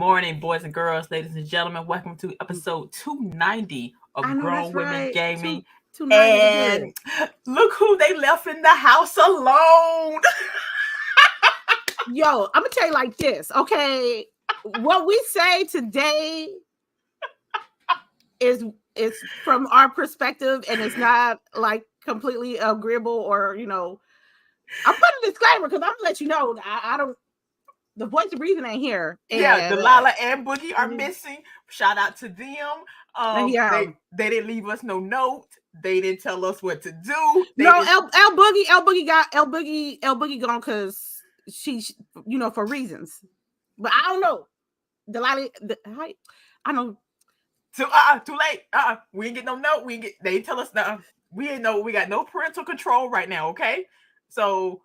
morning, boys and girls, ladies and gentlemen. Welcome to episode 290 I of know Grown that's Women right. Gaming. 290 is And good. look who they left in the house alone. Yo, I'm gonna tell you like this, okay? What we say today is from our perspective, and it's not like completely agreeable or I'm putting a disclaimer because I'm gonna let you know I don't. The voice of reason ain't here. Yeah, And Delilah and Boogie are missing. Shout out to them. yeah. They didn't leave us no note. They didn't tell us what to do. L Boogie gone because she for reasons, but I don't know. Delilah, I know. Too late. We ain't get no note. They tell us we ain't know. We got no parental control right now. Okay, so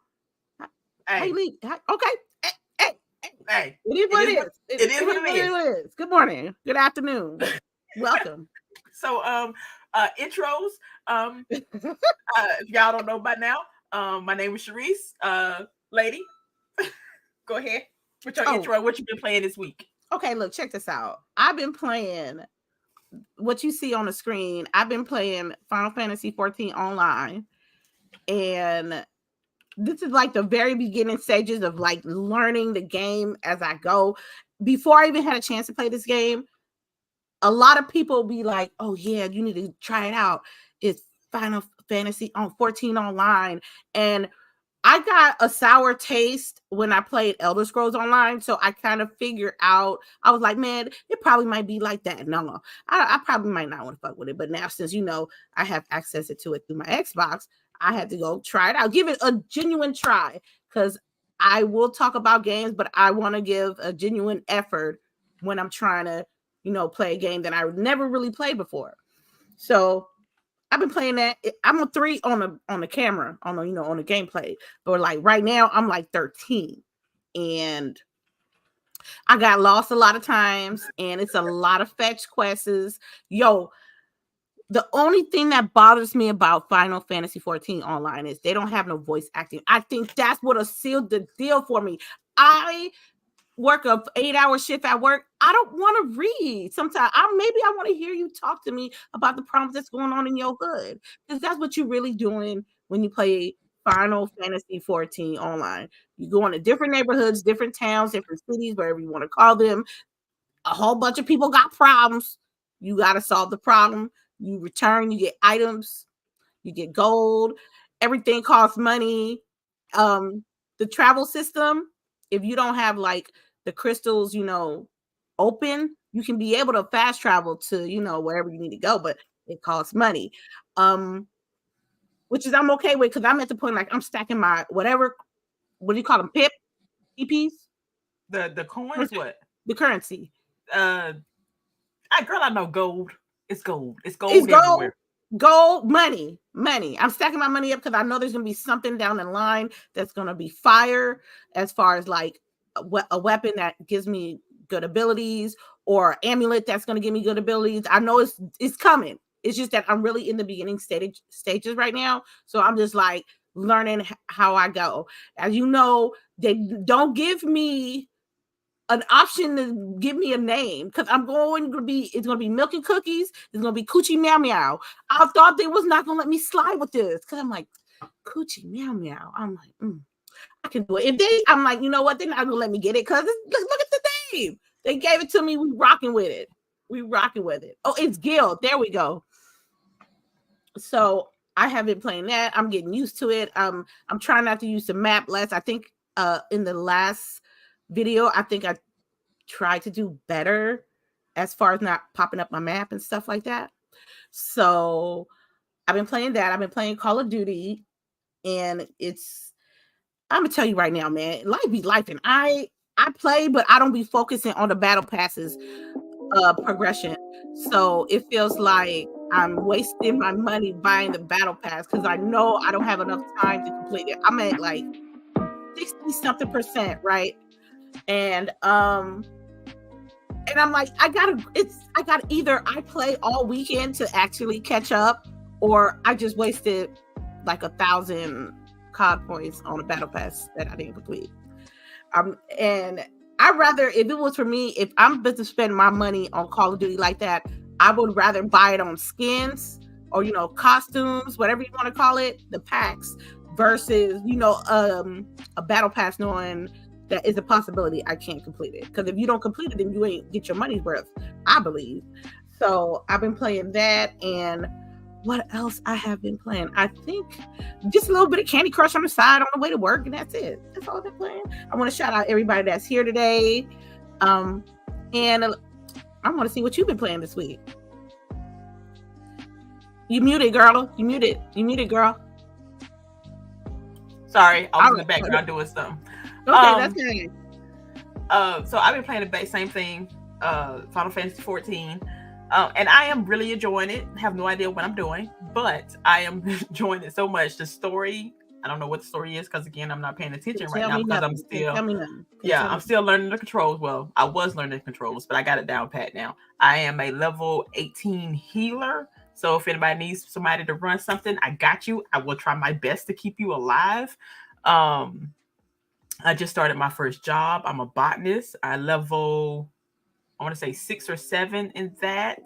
hey, okay. Hey, it is what it is. It is what it is. Good morning. Good afternoon. Welcome. So intros. If y'all don't know by now, my name is CHAREECE. Lady, go ahead with your intro. What you been playing this week? Okay, look, check this out. I've been playing what you see on the screen. I've been playing Final Fantasy 14 online, and this is like the very beginning stages of like learning the game as I go. Before I even had a chance to play this game, a lot of people be like, oh yeah, you need to try it out. It's Final Fantasy on 14 online. And I got a sour taste when I played Elder Scrolls Online. So I kind of figured out, I was like, man, it probably might be like that. No, I probably might not want to fuck with it. But now since, I have access to it through my Xbox, I had to go try it out. Give it a genuine try because I will talk about games, but I want to give a genuine effort when I'm trying to, play a game that I never really played before. So I've been playing that. I'm a 3 on the camera, on the gameplay. But like right now, I'm like 13. And I got lost a lot of times. And it's a lot of fetch quests. Yo, the only thing that bothers me about Final Fantasy 14 online is they don't have no voice acting. I think that's what sealed the deal for me. I work a 8-hour shift at work. I don't want to read. Sometimes maybe I want to hear you talk to me about the problems that's going on in your hood, because that's what you're really doing when you play Final Fantasy 14 online. You go into different neighborhoods, different towns, different cities, wherever you want to call them. A whole bunch of people got problems. You got to solve the problem. You return, you get items, you get gold. Everything costs money. The travel system, if you don't have like the crystals, open, you can be able to fast travel to, wherever you need to go, but it costs money. Which is I'm okay with, because I'm at the point like I'm stacking my whatever, what do you call them? EPs? The coins, what? The currency. Girl, I know gold. It's gold. It's gold everywhere. Gold, money. I'm stacking my money up because I know there's going to be something down the line that's going to be fire, as far as like a weapon that gives me good abilities, or amulet that's going to give me good abilities. I know it's coming. It's just that I'm really in the beginning stages right now. So I'm just like learning how I go. As you know, they don't give me an option to give me a name, because it's going to be milk and cookies. It's going to be Coochie Meow Meow. I thought they was not going to let me slide with this, because I'm like, Coochie Meow Meow. I'm like, I can do it. I'm like, you know what? They're not going to let me get it, because look at the name. They gave it to me. We rocking with it. Oh, it's Gil. There we go. So I have been playing that. I'm getting used to it. I'm trying not to use the map less. I think in the last video, I think I tried to do better as far as not popping up my map and stuff like that. So I've been playing that. I've been playing Call of Duty, and I'm gonna tell you right now, man, life be life, and I play, but I don't be focusing on the battle passes progression. So it feels like I'm wasting my money buying the battle pass, because I know I don't have enough time to complete it. I'm at like 60-something%, right? And I'm like, I gotta either I play all weekend to actually catch up, or I just wasted like 1,000 COD points on a battle pass that I didn't complete. And I'd rather, if it was for me, if I'm about to spend my money on Call of Duty like that, I would rather buy it on skins or, costumes, whatever you want to call it, the packs, versus, a battle pass knowing that is a possibility I can't complete it. Because if you don't complete it, then you ain't get your money's worth, I believe. So I've been playing that. And what else I have been playing? I think just a little bit of Candy Crush on the side on the way to work, and that's it. That's all I've been playing. I want to shout out everybody that's here today. And I want to see what you've been playing this week. You muted, girl. You muted, girl. Sorry, I was in the background doing something. Okay, that's good. So I've been playing the same thing, Final Fantasy 14. And I am really enjoying it. Have no idea what I'm doing, but I am enjoying it so much. The story, I don't know what the story is because again, I'm not paying attention right now because I'm still, I'm still learning the controls. Well, I was learning the controls, but I got it down pat now. I am a level 18 healer. So if anybody needs somebody to run something, I got you. I will try my best to keep you alive. I just started my first job. I'm a botanist. I level, I want to say 6 or 7 in that.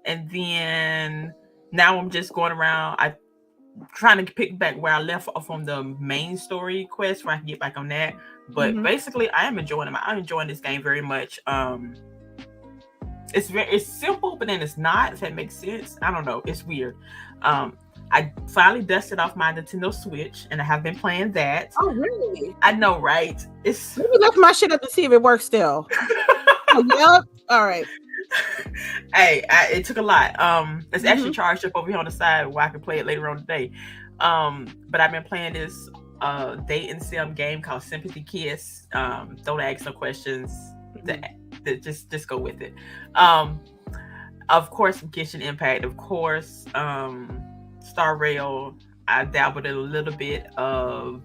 And then now I'm just going around. I'm trying to pick back where I left off on the main story quest where I can get back on that. But basically, I am enjoying it. I'm enjoying this game very much. It's simple, but then it's not, if that makes sense. I don't know. It's weird. I finally dusted off my Nintendo Switch, and I have been playing that. Oh, really? I know, right? Let me lift my shit up to see if it works still. Yep. All right. Hey, it took a lot. It's actually charged up over here on the side where I can play it later on today. But I've been playing this dating sim game called Sympathy Kiss. Don't ask no questions. Just go with it. Of course, Genshin Impact. Of course, Star Rail. I dabbled in a little bit of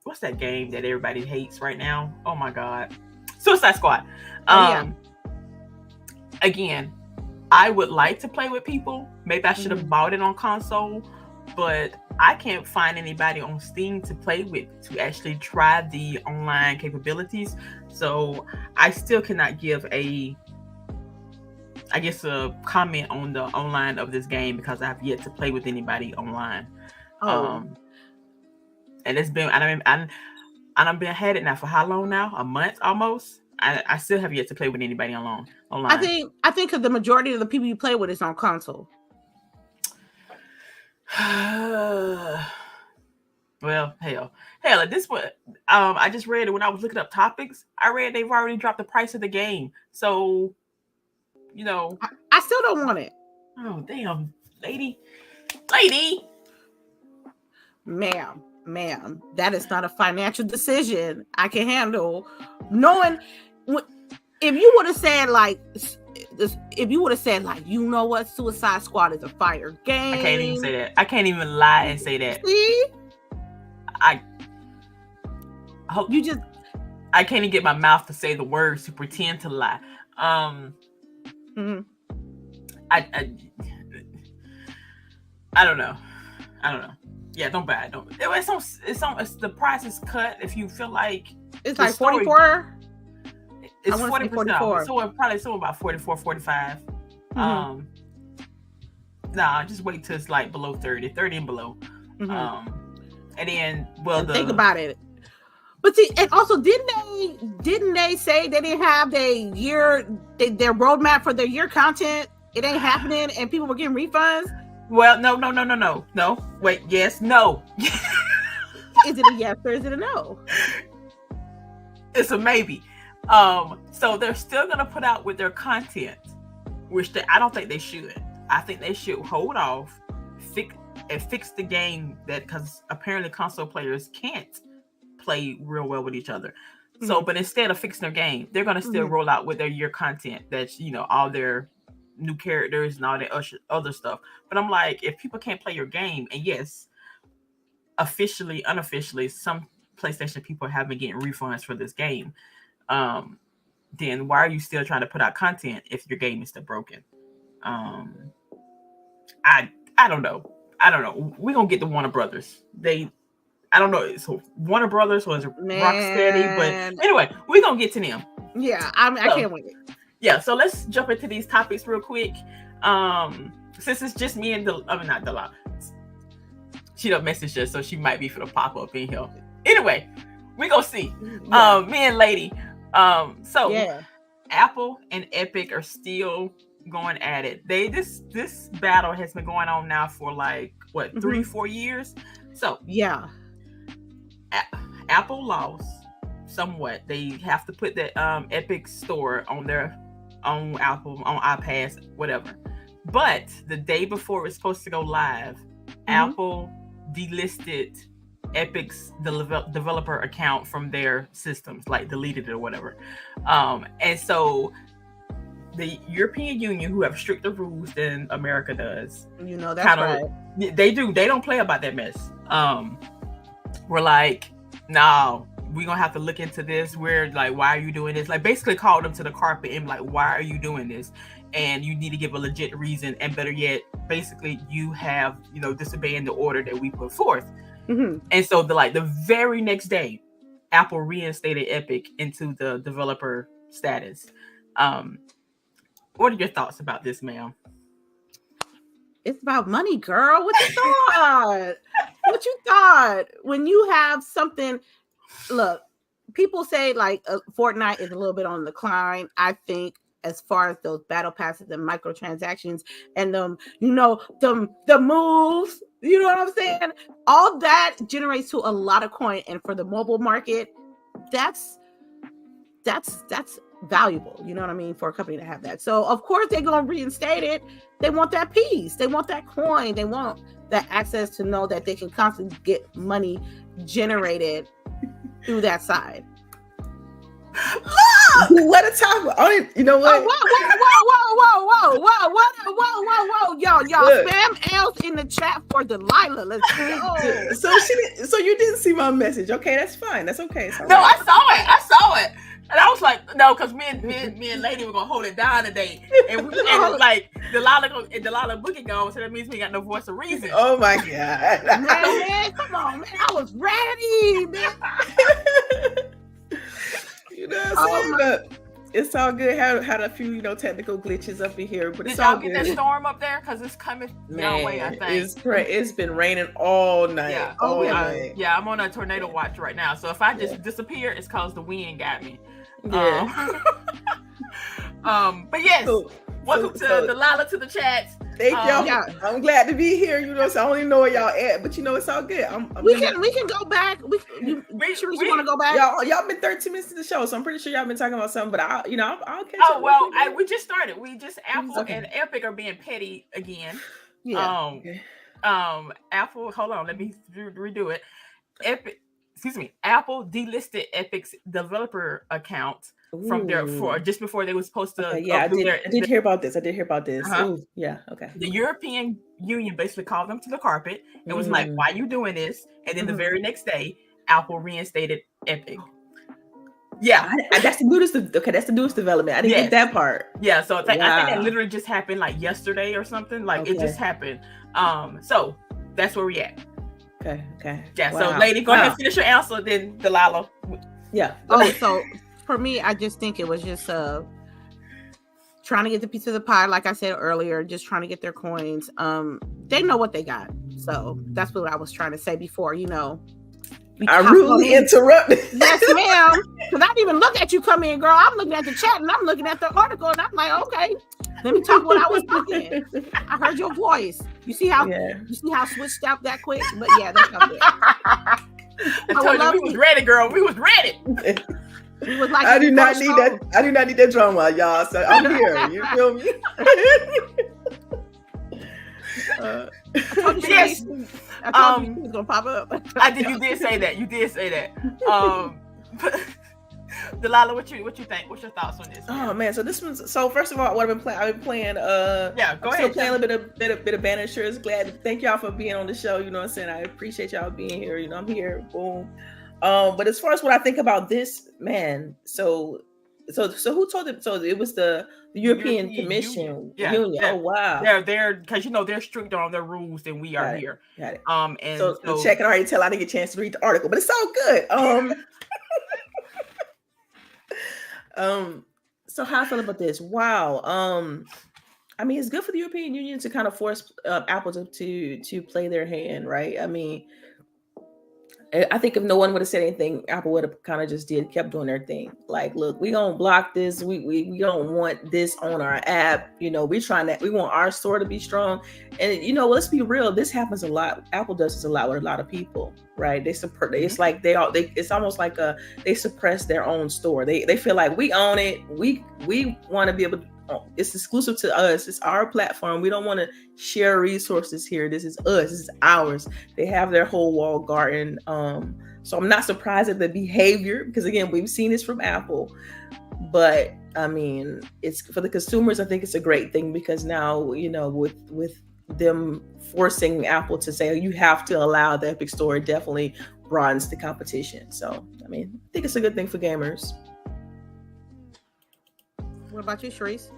what's that game that everybody hates right now? Oh my god, Suicide Squad. Again, I would like to play with people. Maybe I should have bought it on console, but I can't find anybody on Steam to play with to actually try the online capabilities. So I still cannot give a comment on the online of this game because I have yet to play with anybody online. And it's been, I've been had it now for how long now? A month almost. I still have yet to play with anybody online. I think because the majority of the people you play with is on console. Well, hell, at this point, I just read it when I was looking up topics. I read they've already dropped the price of the game, so I still don't want it. Oh damn, lady, ma'am, that is not a financial decision I can handle. Knowing if you would have said like, you know what, Suicide Squad is a fire game. I can't even say that. I can't even lie and say that. See? I hope I can't even get my mouth to say the words to pretend to lie. I don't know. Yeah, don't buy it. It's the price is cut if you feel like it's like 44. It's 40%. So probably about 44, 45. Nah, just wait till it's like below 30 and below. And then think about it. But see, and also didn't they say they didn't have their roadmap for their year content? It ain't happening, and people were getting refunds. Well, no. Wait, yes, no. Is it a yes or is it a no? It's a maybe. So they're still gonna put out with their content, which I don't think they should. I think they should hold off, fix the game because apparently console players can't play real well with each other. So, but instead of fixing their game, they're gonna still roll out with their year content. That's all their new characters and all that other stuff. But I'm like, if people can't play your game, and yes, officially, unofficially, some PlayStation people have been getting refunds for this game. Then why are you still trying to put out content if your game is still broken? I don't know. We're gonna get the Warner Brothers. I don't know, it's Warner Brothers or is it Rocksteady, but anyway, we're gonna get to them. Yeah, I can't wait. Yeah, so let's jump into these topics real quick. Since it's just me and not Delilah. She don't message us, so she might be for the pop up in here. Anyway, we gonna see. Yeah. Me and Lady. Apple and Epic are still going at it. This battle has been going on now for like what 3-4 years. So yeah, Apple lost somewhat. They have to put the Epic store on their own Apple on iPads, whatever. But the day before it's supposed to go live, Apple delisted Epic's developer account from their systems, like deleted it or whatever. And so the European Union, who have stricter rules than America does, that's right. They don't play about that mess. We're like, no, we're gonna have to look into this. We're like, why are you doing this? Like, basically called them to the carpet and like, why are you doing this? And you need to give a legit reason. And better yet, basically, you have disobeying the order that we put forth. And so the very next day, Apple reinstated Epic into the developer status. What are your thoughts about this, ma'am? It's about money, girl. What you thought? What you thought? When you have something, look, people say like Fortnite is a little bit on the decline. I think as far as those battle passes and microtransactions and the moves, you know what I'm saying? All that generates to a lot of coin, and for the mobile market, that's valuable. You know what I mean? For a company to have that. So of course they're gonna reinstate it. They want that piece. They want that coin. They want that access to know that they can constantly get money generated through that side. Look, what a time! You know what? Whoa! Y'all, Look. spam L's in the chat for Delilah. Let's go. So you didn't see my message? Okay, that's fine. That's okay. No, I saw it, and I was like, no, because me and Lady were gonna hold it down today, and like Delilah Boogie gone, so that means we got no voice of reason. Oh my god, man, come on, man! I was ready, man. You know what I'm saying? It's all good. Had a few, technical glitches up in here, but it's all good. Did y'all get that storm up there? Because it's coming your way, I think. It's been raining all night. Yeah. All night. Yeah, I'm on a tornado watch right now. So if I just disappear, it's because the wind got me. Yeah. But yes, welcome to Delilah to the chats. Thank y'all. Yeah. I'm glad to be here. So I don't even know where y'all at, but it's all good. We can go back. You want to go back? Y'all been 13 minutes to the show, so I'm pretty sure y'all been talking about something. But I'll catch up. Oh well, we just started. Apple and Epic are being petty again. Yeah. Apple. Hold on, let me redo it. Apple delisted Epic's developer account from just before they were supposed to. I did hear about this. Uh-huh. Yeah. Okay. The European Union basically called them to the carpet and was like, "Why are you doing this?" And then the very next day, Apple reinstated Epic. Yeah, that's the newest. Okay, that's the newest development. I didn't get that part. Yeah, so I think that literally just happened like yesterday or something. Like it just happened. So that's where we at. Okay. Yeah. So, lady, go ahead and finish your answer. Then Delilah. Yeah. So for me, I just think it was just trying to get the piece of the pie, like I said earlier, just trying to get their coins. They know what they got. So that's what I was trying to say before, I rudely interrupted. Yes, ma'am. Because I didn't even look at you come in, girl. I'm looking at the chat and I'm looking at the article and I'm like, okay, let me talk what I was thinking. I heard your voice. You see how switched out that quick? But yeah, that's how good. I told you we was ready, girl. We was ready. We was like, I do not need that. I do not need that drama, y'all. So I'm here. You feel me? Yes. I told you he was gonna pop up. You did say that. Delilah, what you think? What's your thoughts on this? Oh man, so this one's first of all, what I've been playing. Go ahead. Still playing a little bit of Banishers. Thank y'all for being on the show. You know what I'm saying? I appreciate y'all being here. I'm here. Boom. But as far as what I think about this, man, so So who told them? So it was the European Commission Union. Oh wow. They're because they're stricter on their rules than we are here. Got it. And so the check can already tell I didn't get a chance to read the article, but it's all good. So how I feel about this? Wow. I mean, it's good for the European Union to kind of force Apple to play their hand, right? I mean, I think if no one would have said anything, Apple would have kind of just kept doing their thing. Like, look, we gonna block this. We don't want this on our app. We want our store to be strong. And let's be real. This happens a lot. Apple does this a lot with a lot of people, right? It's like it's almost like they suppress their own store. They feel like we own it. We want to be able to. It's exclusive to us. It's our platform. We don't want to share resources here. This is us. This is ours. They have their whole walled garden. So I'm not surprised at the behavior because again, we've seen this from Apple. But I mean, it's for the consumers. I think it's a great thing because now with them forcing Apple to say you have to allow the Epic Store, it definitely broadens the competition. So I mean, I think it's a good thing for gamers. What about you, CHAREECE?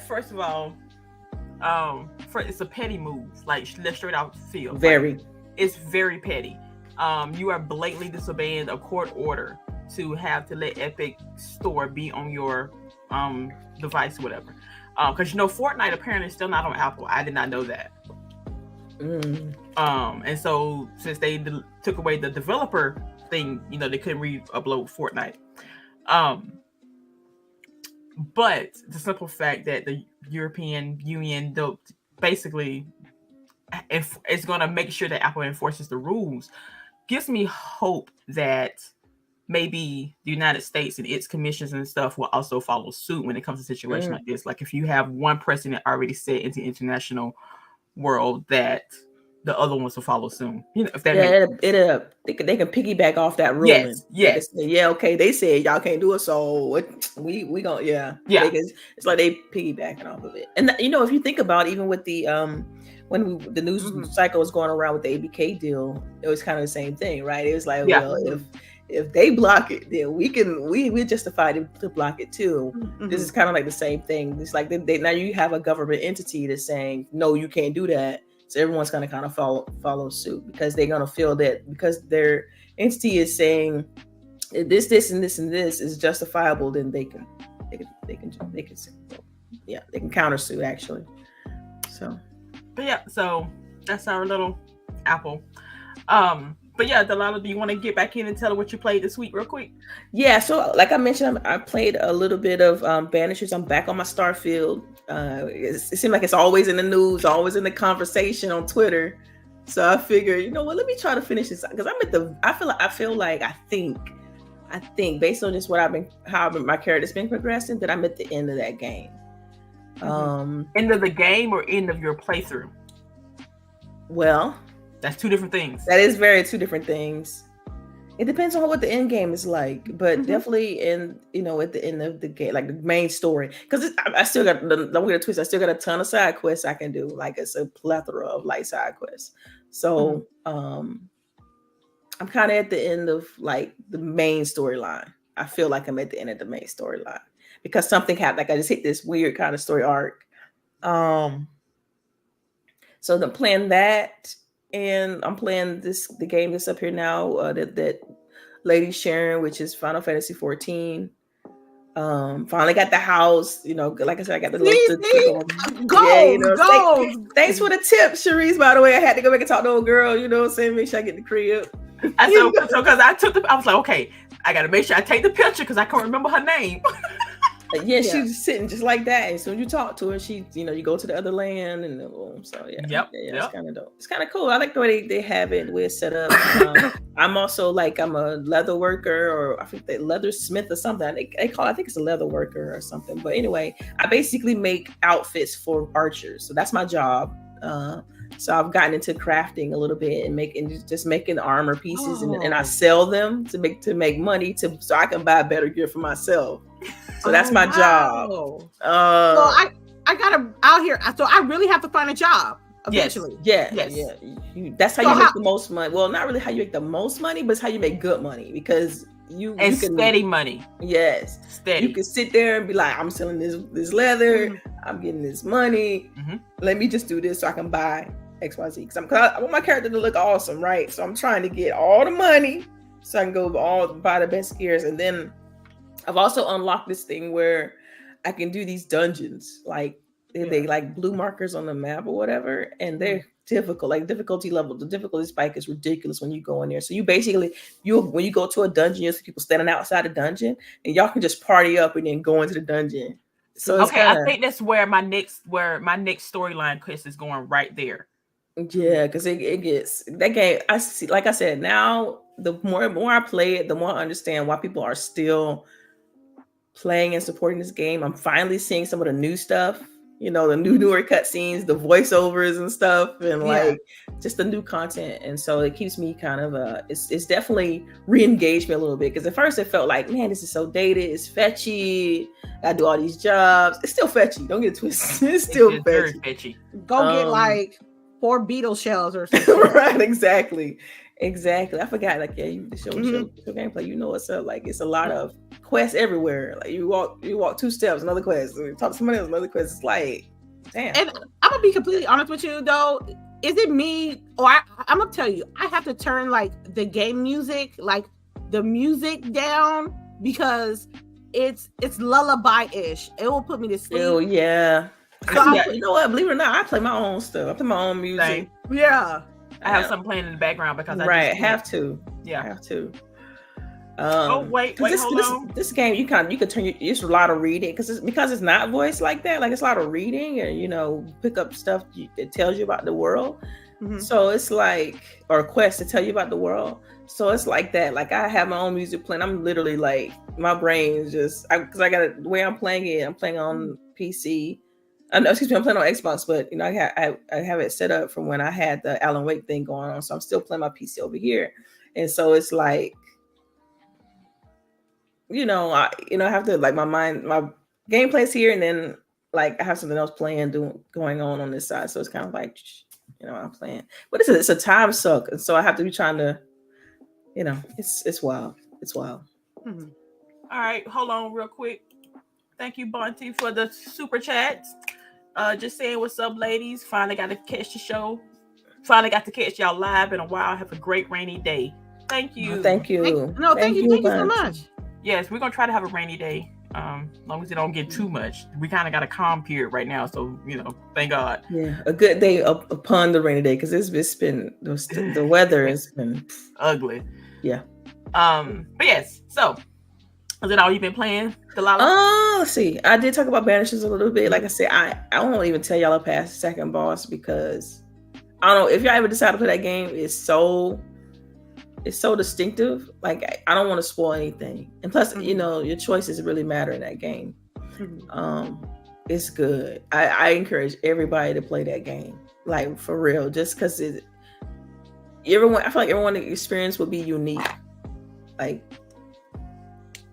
First of all, it's a petty move. Like, let's straight out feel. Very. It's very petty. You are blatantly disobeying a court order to let Epic Store be on your device, or whatever. Because Fortnite apparently is still not on Apple. I did not know that. And so since they took away the developer thing, they couldn't re-upload Fortnite. But the simple fact that the European Union basically is going to make sure that Apple enforces the rules gives me hope that maybe the United States and its commissions and stuff will also follow suit when it comes to a situation like this. Like if you have one precedent already set into the international world, that the other ones will follow soon. If that they can piggyback off that ruling. Yes. Okay. They said y'all can't do it, so we gonna it's like they piggybacking off of it. And if you think about it, even with the when the news cycle was going around with the ABK deal, it was kind of the same thing, right? It was like, well, if they block it, then we're justified to block it too. This is kind of like the same thing. It's like they now you have a government entity that's saying no, you can't do that. So everyone's going to kind of follow suit because they're going to feel that because their entity is saying this and this and this is justifiable, then they can countersuit actually. So that's our little Apple. But yeah, Delilah, do you want to get back in and tell her what you played this week real quick? Yeah, so like I mentioned, I played a little bit of Banishers. I'm back on my Starfield. It seems like it's always in the news, always in the conversation on Twitter. So I figured, let me try to finish this because I think based on just how my character's been progressing, that I'm at the end of that game. End of the game or end of your playthrough? Well, that's two different things. That is two different things. It depends on what the end game is like, but definitely at the end of the game, like the main story. Because I still got, don't get a twist, I still got a ton of side quests I can do. Like it's a plethora of like side quests. So I'm kind of at the end of like the main storyline. I feel like I'm at the end of the main storyline because something happened. Like I just hit this weird kind of story arc. So I'm playing that. And I'm playing the game that's up here now that Lady's sharing, which is Final Fantasy 14. Finally got the house. Like I said, I got the Thanks for the tip, CHAREECE. By the way, I had to go back and talk to old girl. You know what I'm saying? Make sure I get the crib. I was like, okay, I got to make sure I take the picture because I can't remember her name. She's sitting just like that. And so you talk to her, she, you go to the other land, and so it's kind of dope. It's kind of cool. I like the way they have it, where it's set up. I'm also I'm a leather worker, or I think they leather smith or something. They call it, I think it's a leather worker or something. But anyway, I basically make outfits for archers, so that's my job. So I've gotten into crafting a little bit and making armor pieces, and I sell them to make money so I can buy better gear for myself. So that's my job. So I gotta out here. So I really have to find a job eventually. Yes. That's how you make the most money. Well, not really how you make the most money, but it's how you make good money. Because you and can, steady money. Yes, Steady. You can sit there and be like, I'm selling this leather, I'm getting this money. Let me just do this so I can buy XYZ. Because I want my character to look awesome, right? So I'm trying to get all the money so I can go buy the best gears. And then I've also unlocked this thing where I can do these dungeons, like they like blue markers on the map or whatever, and they're difficult, like difficulty level. The difficulty spike is ridiculous when you go in there. So you basically, when you go to a dungeon, you see people standing outside the dungeon, and y'all can just party up and then go into the dungeon. So it's I think that's where my next storyline quest is going, right there. Yeah, because it gets that game. I see, like I said, now the more I play it, the more I understand why people are still playing and supporting this game. I'm finally seeing some of the new stuff, the newer cutscenes, the voiceovers and stuff, and like just the new content. And so it keeps me kind of it's definitely re-engaged me a little bit, because at first it felt like, man, this is so dated, it's fetchy, I do all these jobs. It's still fetchy, don't get it twisted. It's still fetchy. Very fetchy. Go get like 4 beetle shells or something. Right, exactly. I forgot, like, you show gameplay, you know what's up. Like, it's a lot of quests everywhere. Like, you walk 2 steps, another quest, talk to somebody else, another quest. It's like, damn. And I'm gonna be completely honest with you though, is it me, or I'm gonna tell you, I have to turn like the game music, like the music down, because it's lullaby-ish. It will put me to sleep. Oh yeah. So you know what, believe it or not, I play my own stuff. I play my own music. Same. Yeah, I have something playing in the background because I have to. Wait, hold on. This game, you could turn it's a lot of reading, because it's not voiced like that. Like, it's a lot of reading, and pick up stuff that tells you about the world. So it's like, or quests to tell you about the world. So it's like that. Like, I have my own music playing. I'm literally like, my brain's just, because I got the way I'm playing it. I'm playing on PC. I'm playing on Xbox, but I have it set up from when I had the Alan Wake thing going on. So I'm still playing my PC over here, and so it's like, I have to, like, my gameplay's here, and then like I have something else going on this side. So it's kind of like, I'm playing, but it's a time suck, and so I have to be trying to, it's wild. It's wild. All right, hold on real quick. Thank you, Bonte, for the super chats. Just saying what's up, ladies. Finally got to catch the show. Finally got to catch y'all live in a while. Have a great rainy day. Thank you. Thank you. Thank you so much. Yes, we're gonna try to have a rainy day. As long as it don't get too much. We kind of got a calm period right now, so thank God. Yeah, a good day upon the rainy day, because it's been the weather has been ugly. Yeah. But yes. So, is it all you've been playing, Delilah? Let's see. I did talk about Banishes a little bit. Like I said, I won't even tell y'all past the second boss, because I don't know if y'all ever decide to play that game. It's so distinctive. Like, I don't want to spoil anything. And plus, your choices really matter in that game. It's good. I encourage everybody to play that game. Like, for real, just because I feel like everyone's experience will be unique. Like,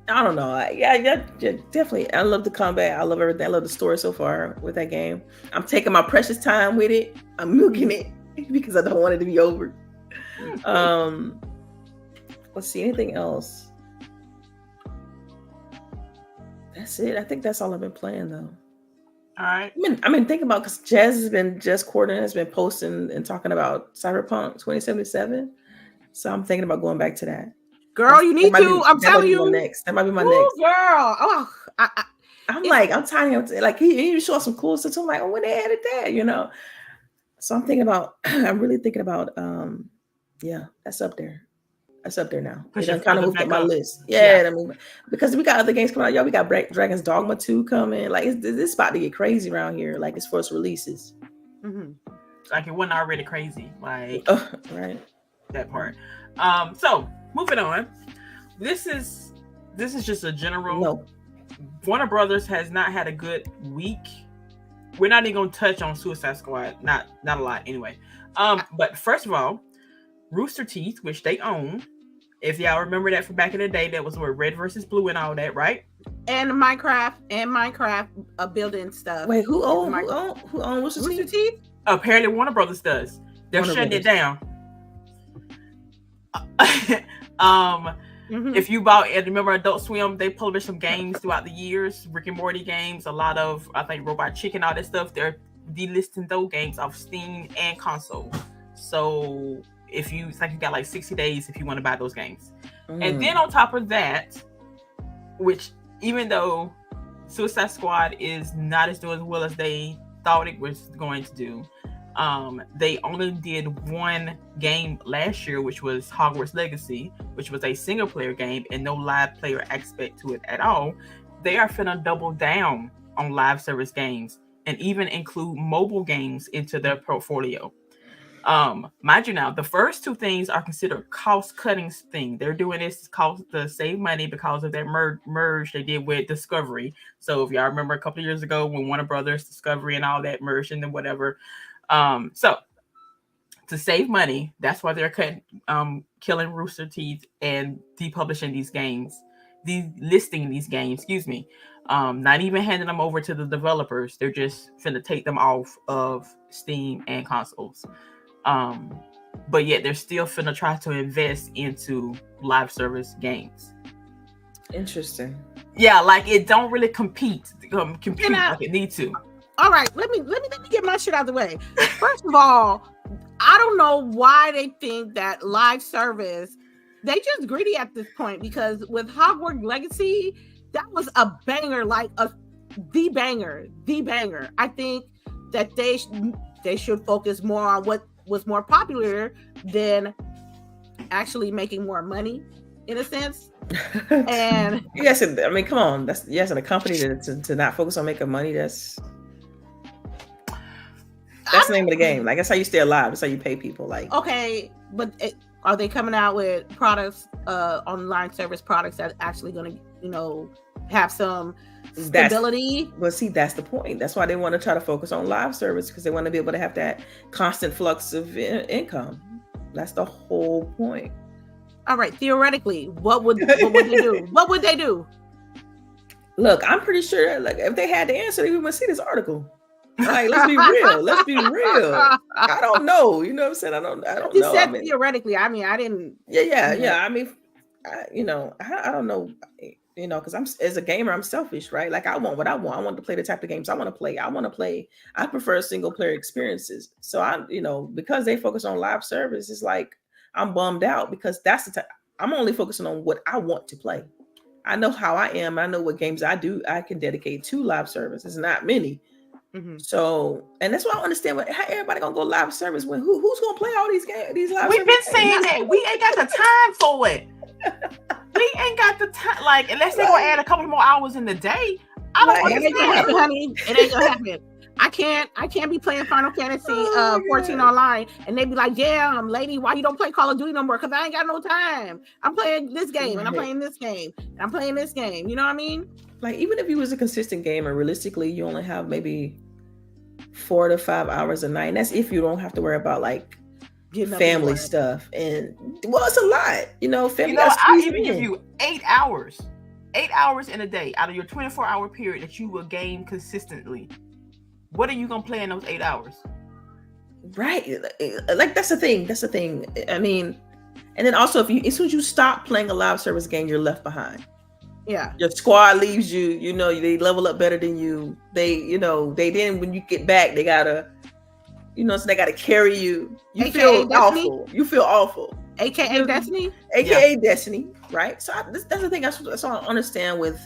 I don't know. Yeah, definitely. I love the combat. I love everything. I love the story so far with that game. I'm taking my precious time with it. I'm milking it because I don't want it to be over. Let's see, anything else? That's it. I think that's all I've been playing, though. All right. I've been thinking about, because Jess Corden has been posting and talking about Cyberpunk 2077. So I'm thinking about going back to that. Girl, you need to. I'm telling you. That might be my next. Girl. Oh, I'm telling you, like, he show some cool stuff. So I'm like, when they added that, So I'm thinking about, I'm really thinking about, that's up there. That's up there now. It kind of moved up my list. Yeah. I mean, because we got other games coming out. Y'all, we got Dragon's Dogma 2 coming. Like, it's about to get crazy around here. Like, as far as releases. Like, it wasn't already crazy. Like, right. That part. So moving on. This is just a general. No. Warner Brothers has not had a good week. We're not even gonna touch on Suicide Squad. Not a lot anyway. But first of all, Rooster Teeth, which they own. If y'all remember that from back in the day, that was where Red versus Blue and all that, right? And Minecraft building stuff. Wait, who owned Rooster Teeth? Apparently Warner Brothers does. They're shutting it down. If you bought, and remember Adult Swim, they published some games throughout the years, Rick and Morty games, a lot of, I think, Robot Chicken, all that stuff. They're delisting those games off Steam and console. So if you, it's like you got like 60 days if you want to buy those games. And then on top of that, which even though Suicide Squad is not as doing as well as they thought it was going to do, they only did one game last year, which was Hogwarts Legacy, which was a single player game and no live player aspect to it at all. They are finna double down on live service games and even include mobile games into their portfolio. Mind you, now the first two things are considered cost cutting thing. They're doing this to save money because of that merge they did with Discovery. So if y'all remember a couple of years ago when Warner Brothers, Discovery, and all that merged and then whatever. So to save money, that's why they're killing Rooster Teeth and depublishing these games, delisting these games, not even handing them over to the developers. They're just finna take them off of Steam and consoles. But yet they're still finna try to invest into live service games. Interesting. Yeah, like it don't really compete like it needs to. All right, let me get my shit out of the way. First of all, I don't know why they think that live service, they just greedy at this point, because with Hogwarts Legacy, that was a banger, like the banger. I think that they should focus more on what was more popular than actually making more money, in a sense. And yes, I mean, come on, that's and a company to not focus on making money. That's the name of the game. Like, that's how you stay alive. That's how you pay people. Like, okay, but are they coming out with products, online service products that actually going to, have some stability? Well, see, that's the point. That's why they want to try to focus on live service, because they want to be able to have that constant flux of income. That's the whole point. All right, theoretically, what would they do? What would they do? Look, I'm pretty sure, like, if they had the answer, they would see this article. Like, let's be real. Let's be real. I don't know. You know what I'm saying? I don't know. You said theoretically. I mean, I didn't. Yeah. I mean, I don't know. Because as a gamer, I'm selfish, right? Like, I want what I want. I want to play the type of games I want to play. I prefer single player experiences. So because they focus on live service, it's like I'm bummed out, because that's the time I'm only focusing on what I want to play. I know how I am. I know what games I can dedicate to live service. It's not many. Mm-hmm. So, and that's why I don't understand how everybody gonna go live service when who's gonna play all these games? These live. We've been saying that we ain't got the time for it. We ain't got the time. Like, unless they're gonna add a couple more hours in the day. I don't understand. It ain't gonna happen, honey. It ain't gonna happen. I can't be playing Final Fantasy 14 online, and they be like, "Damn, lady, why you don't play Call of Duty no more? Because I ain't got no time. I'm playing this game, and I'm playing this game, and I'm playing this game." You know what I mean? Like, even if you was a consistent gamer, realistically, you only have maybe 4 to 5 hours a night. And that's if you don't have to worry about like family stuff. And well, it's a lot, family. I even give you 8 hours. 8 hours in a day out of your 24-hour period that you will game consistently. What are you gonna play in those 8 hours? Right. Like, that's the thing. I mean, and then also, as soon as you stop playing a live service game, you're left behind. Yeah. Your squad leaves you, they level up better than you. They then when you get back, they gotta, so they gotta carry you. You feel awful. You feel awful. AKA Destiny? AKA Destiny, right? So that's the thing. That's what I understand with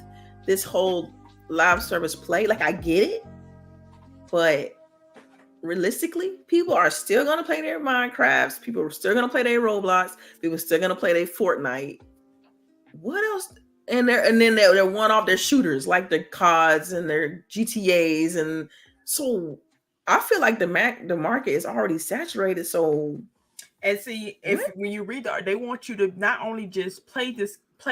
this whole live service play. Like, I get it, but realistically, people are still gonna play their Minecrafts. People are still gonna play their Roblox. People are still gonna play their Fortnite. What else? And then they're one-off their shooters, like their CODs and their GTAs, and so I feel like the market is already saturated. So, and see, when you read they want you to not only just play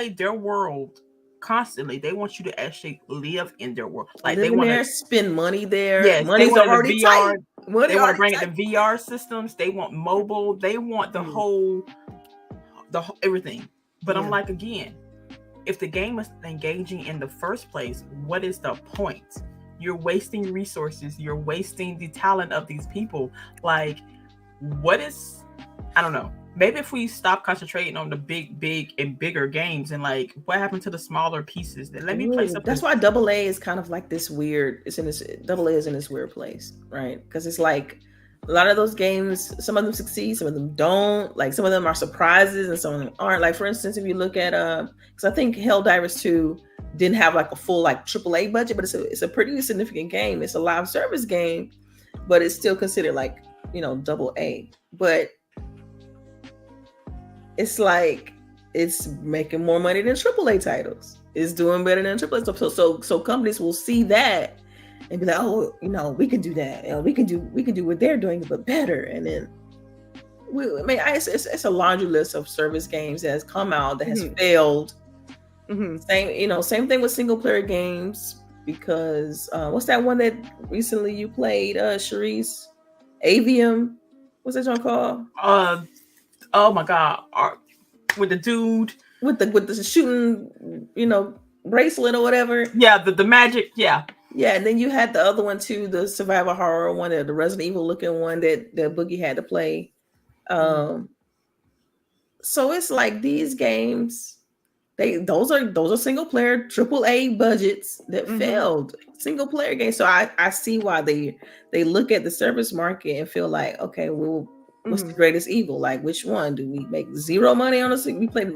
their world constantly, they want you to actually live in their world. Like, they want to spend money there. Yes, money's already tight. They want to bring it to VR systems. They want mobile. They want the whole everything. But I'm like, again, if the game is engaging in the first place, what is the point? You're wasting resources. You're wasting the talent of these people. Like, I don't know. maybe if we stop concentrating on the big and bigger games, and like what happened to the smaller pieces, then let me play something. That's why AA is kind of like this weird. AA is in this weird place, right? Because it's like a lot of those games, some of them succeed, some of them don't. Like some of them are surprises, and some of them aren't. Like for instance, if you look at because I think Helldivers 2 didn't have like a full like AAA budget, but it's a pretty significant game. It's a live service game, but it's still considered like, you know, AA. But it's like it's making more money than AAA titles. It's doing better than AAA. So companies will see that and be like, oh, you know, we can do that. You know, we can do what they're doing, but better. And then it's a laundry list of service games that has come out that has failed. Same thing with single player games, because what's that one that recently you played, CHAREECE? Avium? What's that song called? Oh my god, with the dude with the shooting, you know, bracelet or whatever. Yeah, the magic. Yeah. And then you had the other one too, the survival horror one, the Resident Evil looking one that Boogie had to play. So it's like these games, those are single player AAA budgets that failed, single player games. So I see why they look at the service market and feel like, okay, well, what's the greatest evil? Like, which one? Do we make zero money on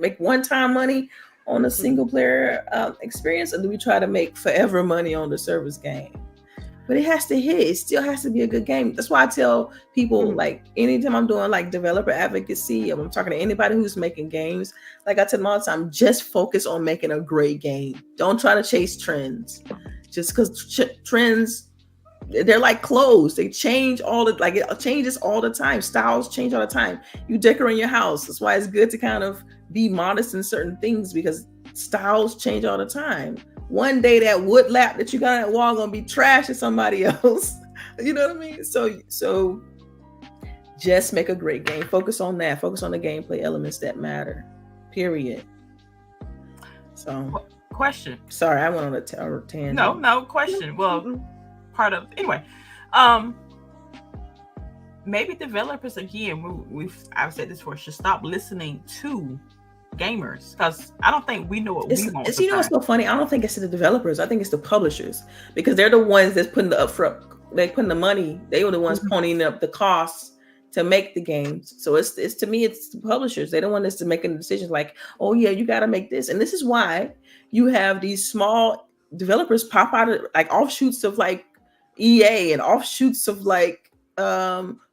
make one-time money on a single player experience, or do we try to make forever money on the service game? But it has to hit. It still has to be a good game. That's why I tell people, like, anytime I'm doing like developer advocacy, I'm talking to anybody who's making games, like I tell them all the time, just focus on making a great game. Don't try to chase trends. Just because trends, they're like clothes. They change it changes all the time. Styles change all the time. You decorate your house. That's why it's good to kind of be modest in certain things, because styles change all the time. One day that wood lap that you got on that wall gonna be trash to somebody else. You know what I mean? So just make a great game. Focus on that. Focus on the gameplay elements that matter. Period. So question. Sorry, I went on a tangent. No question. Well, part of anyway. Maybe developers again. I've said this before, should stop listening to gamers, because I don't think we know what we want. You know what's so funny? I don't think it's the developers. I think it's the publishers, because they're the ones that's putting the upfront. They're putting the money. They were the ones ponying up the costs to make the games. So it's to me, it's the publishers. They don't want us to make any decisions like, oh yeah, you got to make this. And this is why you have these small developers pop out of like offshoots of like EA and offshoots of like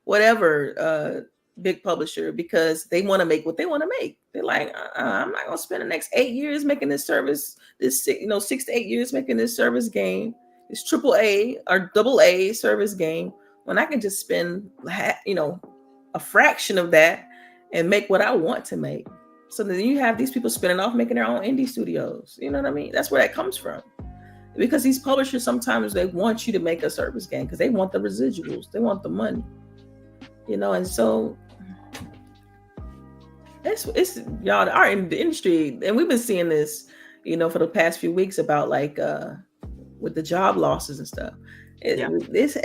whatever big publisher, because they want to make what they want to make. They're like, I'm not gonna spend the next 8 years making this service, 6 to 8 years making this service game, this AAA or AA service game, when I can just spend a fraction of that and make what I want to make. So then you have these people spinning off making their own indie studios. You know what I mean? That's where that comes from. Because these publishers, sometimes they want you to make a service game because they want the residuals, they want the money. And so it's y'all, the industry, and we've been seeing this, for the past few weeks about like with the job losses and stuff. This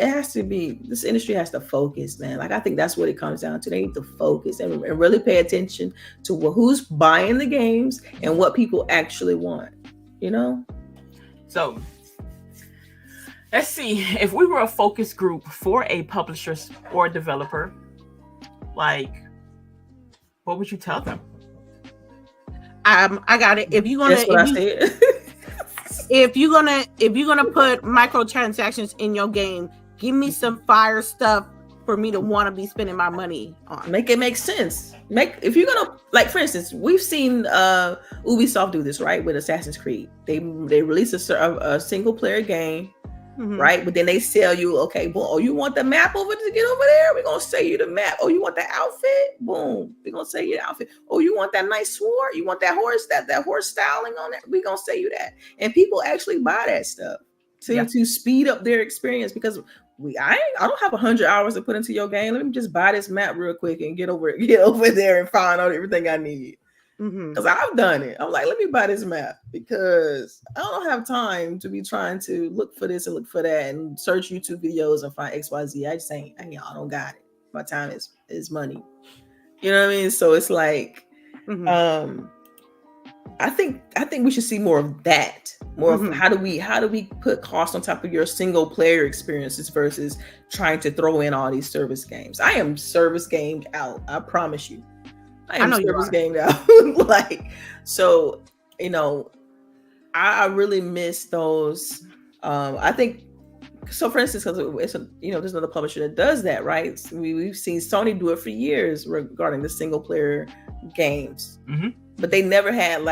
industry has to focus, man. Like I think that's what it comes down to. They need to focus and really pay attention to who's buying the games and what people actually want. So let's see, if we were a focus group for a publisher or developer, like, what would you tell them? I got it. If you're gonna put microtransactions in your game, give me some fire stuff for me to want to be spending my money on. Make it make sense. If you're gonna, like, for instance, we've seen Ubisoft do this, right, with Assassin's Creed. They release a single player game, right? But then they sell you, okay, boom, oh, you want the map to get over there? We're gonna sell you the map. Oh, you want the outfit? Boom, we're gonna sell you the outfit. Oh, you want that nice sword? You want that horse, that horse styling on it? We're gonna sell you that. And people actually buy that stuff to speed up their experience, because I don't have 100 hours to put into your game. Let me just buy this map real quick and get over there and find out everything I need. Because I've done it. I'm like, let me buy this map, because I don't have time to be trying to look for this and look for that and search YouTube videos and find XYZ. I don't got it. My time is money. You know what I mean? So it's like, I think we should see more of that. More of how do we put cost on top of your single player experiences versus trying to throw in all these service games. I am service gamed out. I promise you. I am service gamed out. Like, so, you know, I really miss those. I think so. For instance, because it's there's another publisher that does that, right? We've seen Sony do it for years regarding the single player games. But they never had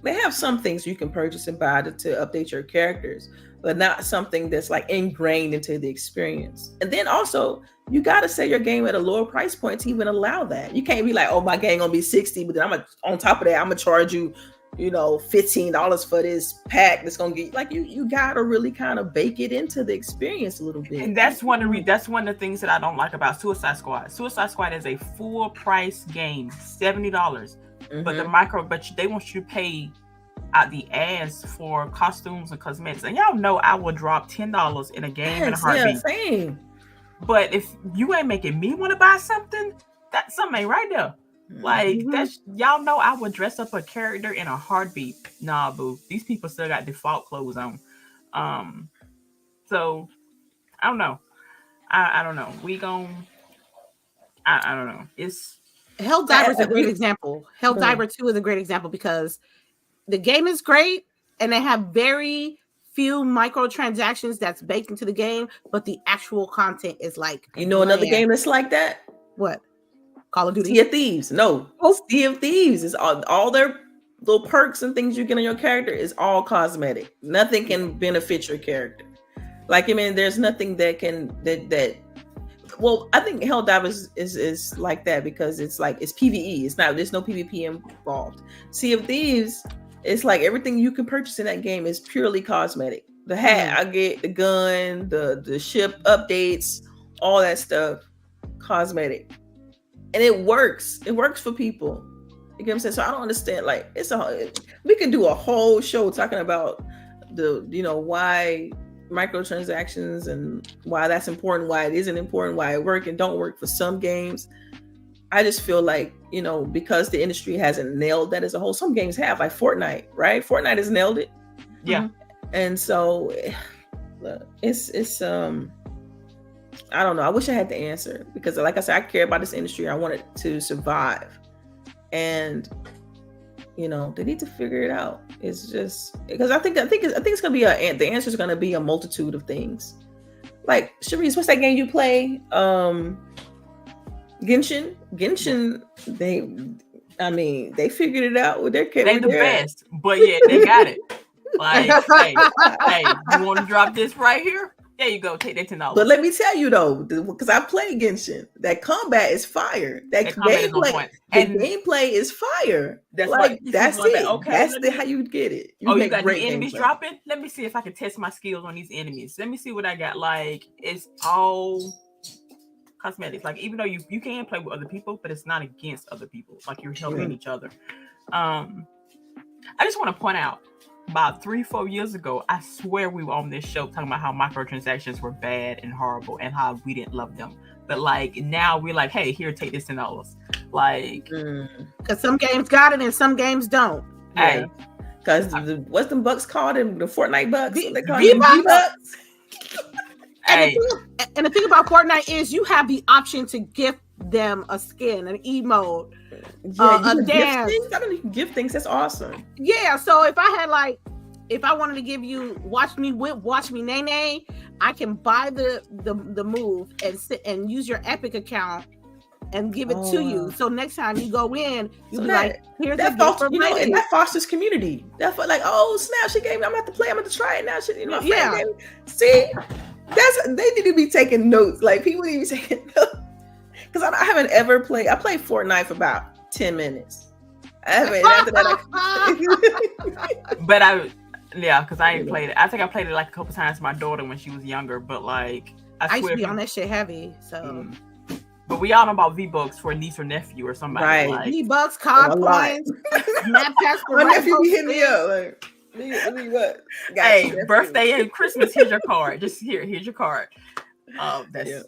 they have some things you can purchase and buy to update your characters, but not something that's like ingrained into the experience. And then also you got to sell your game at a lower price point to even allow that. You can't be like, oh, my game gonna be $60, but then on top of that, I'm gonna charge you, $15 for this pack that's gonna get you gotta really kind of bake it into the experience a little bit. And that's one of the things that I don't like about Suicide Squad. Suicide Squad is a full price game, $70. But they want you to pay out the ass for costumes and cosmetics. And y'all know I will drop $10 in a game in a heartbeat. Yeah, same. But if you ain't making me want to buy something, that something ain't right there. Like that's y'all know I would dress up a character in a heartbeat. Nah, boo. These people still got default clothes on. So I don't know. I don't know. I don't know. It's Helldiver is a great example. Helldiver 2 is a great example because the game is great and they have very few microtransactions that's baked into the game, but the actual content is like another game that's like that. What? Call of Duty? Sea of Thieves. No. Sea of Thieves is all their little perks and things you get on your character is all cosmetic. Nothing can benefit your character. There's nothing that can that. Well, I think Helldive is like that because it's PvE. There's no PvP involved. Sea of Thieves, it's like everything you can purchase in that game is purely cosmetic. The hat I get, the gun, the ship updates, all that stuff, cosmetic. And it works. It works for people. You get what I'm saying? So I don't understand. We can do a whole show talking about why microtransactions and why that's important, why it isn't important, why it work and don't work for some games. I just feel like, because the industry hasn't nailed that as a whole. Some games have, like Fortnite, right? Fortnite has nailed it. Yeah. And so it's I don't know. I wish I had the answer because like I said, I care about this industry. I want it to survive. And they need to figure it out. It's just because I think it's gonna be the answer is gonna be a multitude of things. Like Charisse, what's that game you play? Genshin. They figured it out with their character. They the best, but yeah, they got it. Like, hey, you want to drop this right here? There you go. Take that $10. But let me tell you though, because I played Genshin, that combat is fire. That gameplay is fire. That's it. Okay, that's how you get it. You got the enemies dropping? Let me see if I can test my skills on these enemies. Let me see what I got. It's all cosmetics. Even though you can play with other people, but it's not against other people. You're helping each other. I just want to point out. About 3-4 years ago, I swear we were on this show talking about how microtransactions were bad and horrible and how we didn't love them. But now we're like, hey, here, take this $10. Because some games got it and some games don't. Hey, because what's them bucks called? The Fortnite bucks? V-Bucks. Hey. And the thing about Fortnite is you have the option to gift them a skin, an emote, a dance. I don't even give things. That's awesome. Yeah. So if I wanted to give you watch me whip, watch me nay nay, I can buy the move and sit and use your Epic account and give it to you. So next time you go in, you'll be like, here's a gift for me. And that fosters community. That's oh snap, she gave me. I'm gonna have to play. I'm gonna try it now. My friend gave me. See, they need to be taking notes. People need to be taking notes. Because I haven't ever played. I played Fortnite for about 10 minutes. I haven't. After that, because I ain't played it. I think I played it a couple times with my daughter when she was younger. But I used to be on that shit heavy. So, but we all know about V-Bucks for a niece or nephew or somebody. Right. V-Bucks, COD points, map packs for my nephew be hitting me up. What? Hey, birthday and Christmas. Here's your card. Just here's your card. That's.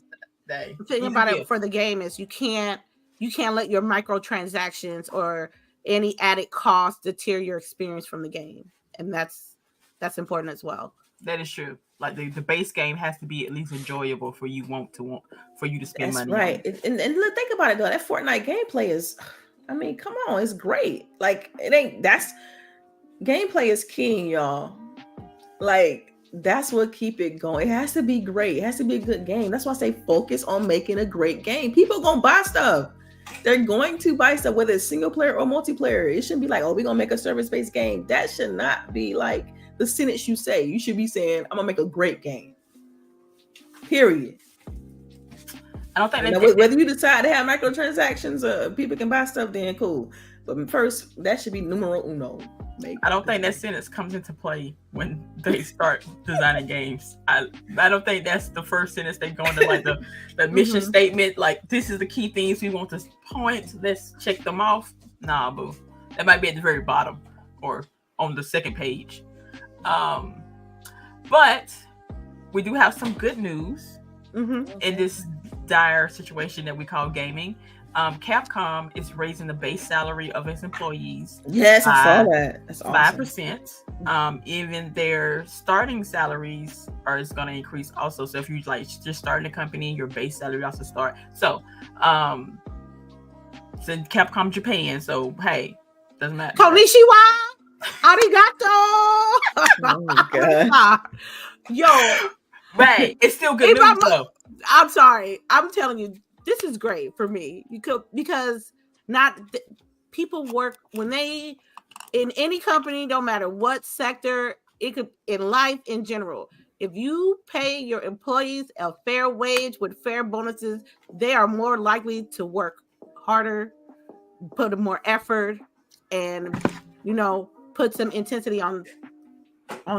The thing about it for the game is you can't you can't let your microtransactions or any added cost deter your experience from the game, and that's important as well. That is true. Like the base game has to be at least enjoyable for you for you to spend That's money right. on. And think about it though. That Fortnite gameplay is, I mean, come on, it's great. Like it ain't. That's gameplay is king, y'all. Like that's what keep it going. It has to be great. It has to be a good game. That's why I say focus on making a great game. People gonna buy stuff. They're going to buy stuff, whether it's single player or multiplayer. It shouldn't be like, oh, we're gonna make a service-based game. That should not be like the sentence you say. You should be saying, I'm gonna make a great game. Period. I don't think whether you decide to have microtransactions, people can buy stuff, then cool. But first, that should be numero uno. I don't think that sentence comes into play when they start designing games. I don't think that's the first sentence they go into, like the mission statement. Like, this is the key things we want to point. Let's check them off. Nah, boo. That might be at the very bottom or on the second page. But we do have some good news in this dire situation that we call gaming. Capcom is raising the base salary of its employees. Yes, I saw that. That's awesome. 5%. Even their starting salaries is going to increase also. So if you like just starting a company, your base salary also start. So, it's in Capcom Japan. So hey, doesn't matter. Konnichiwa, arigato. Oh my God. Yo, right? It's still good news though. I'm sorry. I'm telling you. This is great for me. Because people work when they in any company, no matter what sector, it could in life in general. If you pay your employees a fair wage with fair bonuses, they are more likely to work harder, put more effort, and put some intensity on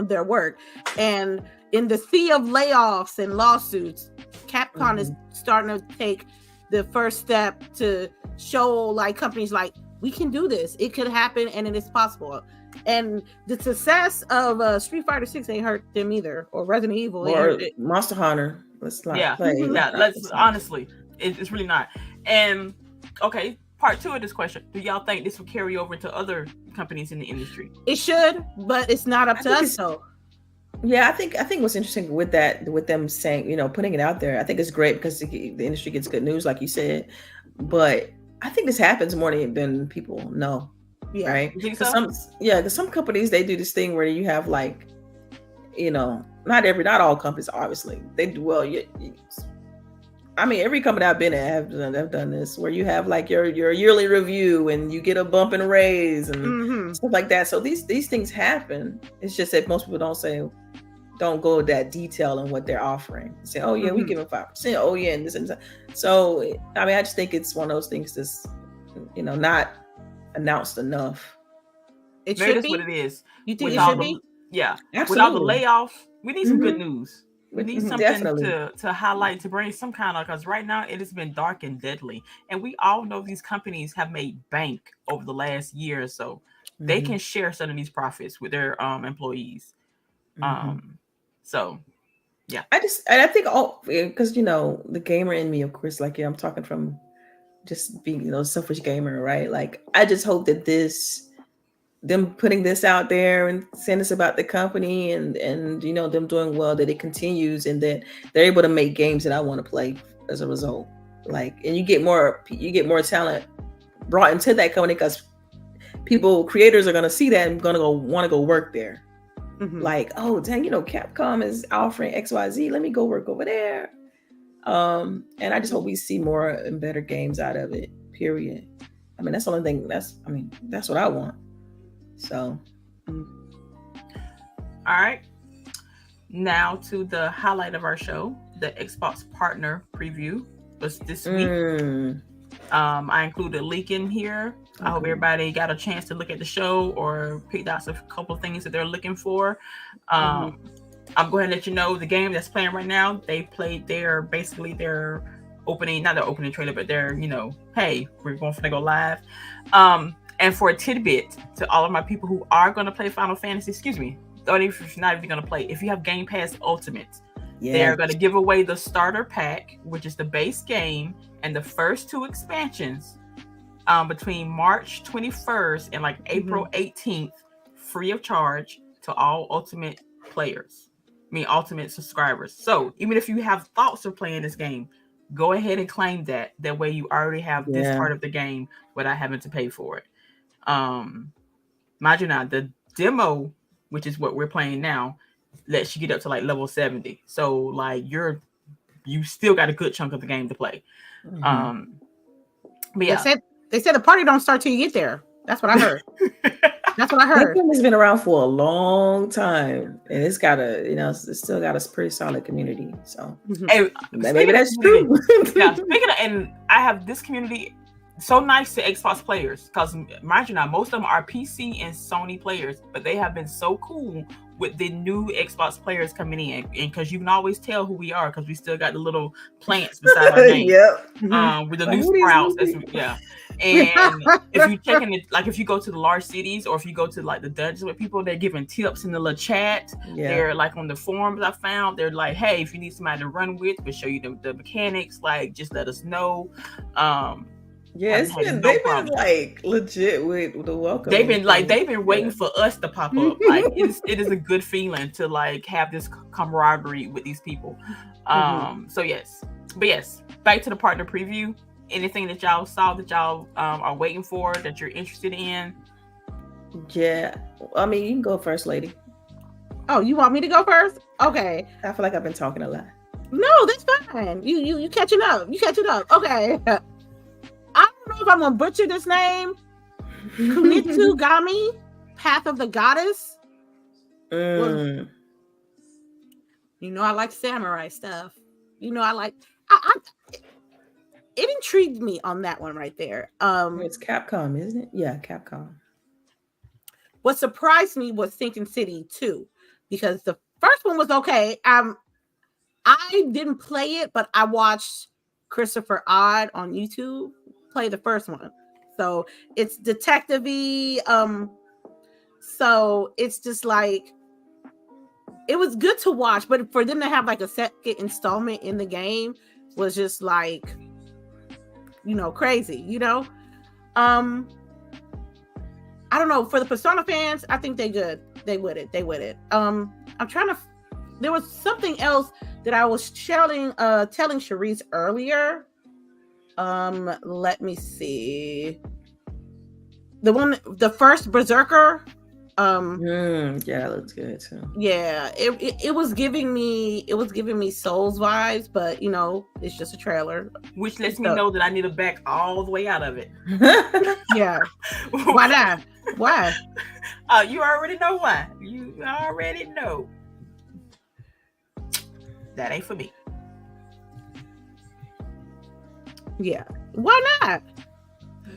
their work. And in the sea of layoffs and lawsuits, Capcom is starting to take the first step to show like companies like, we can do this. It could happen and it is possible. And the success of Street Fighter 6 ain't hurt them either, or Resident Evil or Monster Hunter. Let's not play. Yeah, let's honestly, it's really not. And okay, part 2 of this question: do y'all think this will carry over to other companies in the industry? It should, but it's not up to us though. Yeah, I think what's interesting with them saying, putting it out there, I think it's great because the industry gets good news, like you said. But I think this happens more than people know. Yeah. Right? You think so? Because some companies, they do this thing where you have like, not all companies, obviously. They do well. I mean, every company I've been at have done this, where you have like your yearly review and you get a bump and a raise and stuff like that. So these things happen. It's just that most people don't go that detail in what they're offering. Say, oh yeah, we give them 5%. Oh yeah, and this and that. So I mean, I just think it's one of those things that's not announced enough. It Maybe should that's be what it is. You think it should be? Yeah. Absolutely. With all the layoffs, we need some good news. We need something Definitely. to highlight, to bring some kind of, because right now it has been dark and deadly. And we all know these companies have made bank over the last year or so. They can share some of these profits with their employees. So yeah. I think because the gamer in me, of course, like I'm talking from just being selfish gamer, right? Like I just hope that them putting this out there and saying this about the company and them doing well, that it continues and that they're able to make games that I want to play as a result. Like, and you get more talent brought into that company because creators are going to see that and going to want to go work there. Like, oh dang, Capcom is offering XYZ. Let me go work over there. And I just hope we see more and better games out of it. Period. I mean, that's the only thing. That's what I want. So, all right. Now to the highlight of our show, the Xbox partner preview was this week. I included a link in here. I hope everybody got a chance to look at the show or picked out a couple of things that they're looking for. I'm going to let you know the game that's playing right now. They played their opening, not their opening trailer, but their, hey, we're going to go live. And for a tidbit to all of my people who are going to play Final Fantasy, excuse me, or if you're not even going to play, if you have Game Pass Ultimate, They're going to give away the starter pack, which is the base game, and the first 2 expansions between March 21st and like April 18th, free of charge to all Ultimate players. Ultimate subscribers. So even if you have thoughts of playing this game, go ahead and claim that. That way you already have this part of the game without having to pay for it. Mind you now, the demo, which is what we're playing now, lets you get up to like level 70. So like you still got a good chunk of the game to play. But yeah. They said the party don't start till you get there. That's what I heard. That's what I heard. That game has been around for a long time, and it's got it's still got a pretty solid community. So hey, maybe that's true. Yeah, speaking of, and I have this community so nice to Xbox players, because mind you now, most of them are PC and Sony players, but they have been so cool with the new Xbox players coming in, and because you can always tell who we are because we still got the little plants beside our name. With the new sprouts. And if you check in it, like if you go to the large cities or if you go to like the dungeons with people, they're giving tips in the little chat. They're like on the forums I found, they're like, hey, if you need somebody to run with, we'll show you the mechanics, like just let us know. They've been like legit with the welcome. They've been waiting for us to pop up. Like it is a good feeling to like have this camaraderie with these people. So yes, back to the partner preview. Anything that y'all saw that y'all are waiting for, that you're interested in? Yeah, I mean, you can go first, lady. Oh, you want me to go first? Okay. I feel like I've been talking a lot. No, that's fine. You catching up. You catching up. Okay. I don't know if I'm gonna butcher this name. Kunitsugami, Path of the Goddess. Well, I like samurai stuff. I like. It intrigued me on that one right there. It's Capcom, isn't it? Yeah, Capcom. What surprised me was Sinking City 2, because the first one was okay. I didn't play it, but I watched Christopher Odd on YouTube play the first one. So it's detective-y. So it's just like, it was good to watch, but for them to have like a second installment in the game was just like, crazy, I don't know, for the Persona fans, I think they good. They with it. I'm trying to, there was something else that I was telling Charisse earlier. Let me see. The first Berserker. Yeah, it looks good too. Yeah, it was giving me Souls vibes, but it's just a trailer, which lets me know that I need to back all the way out of it. Yeah. Why not? Why? You already know why. You already know that ain't for me. Yeah. Why not?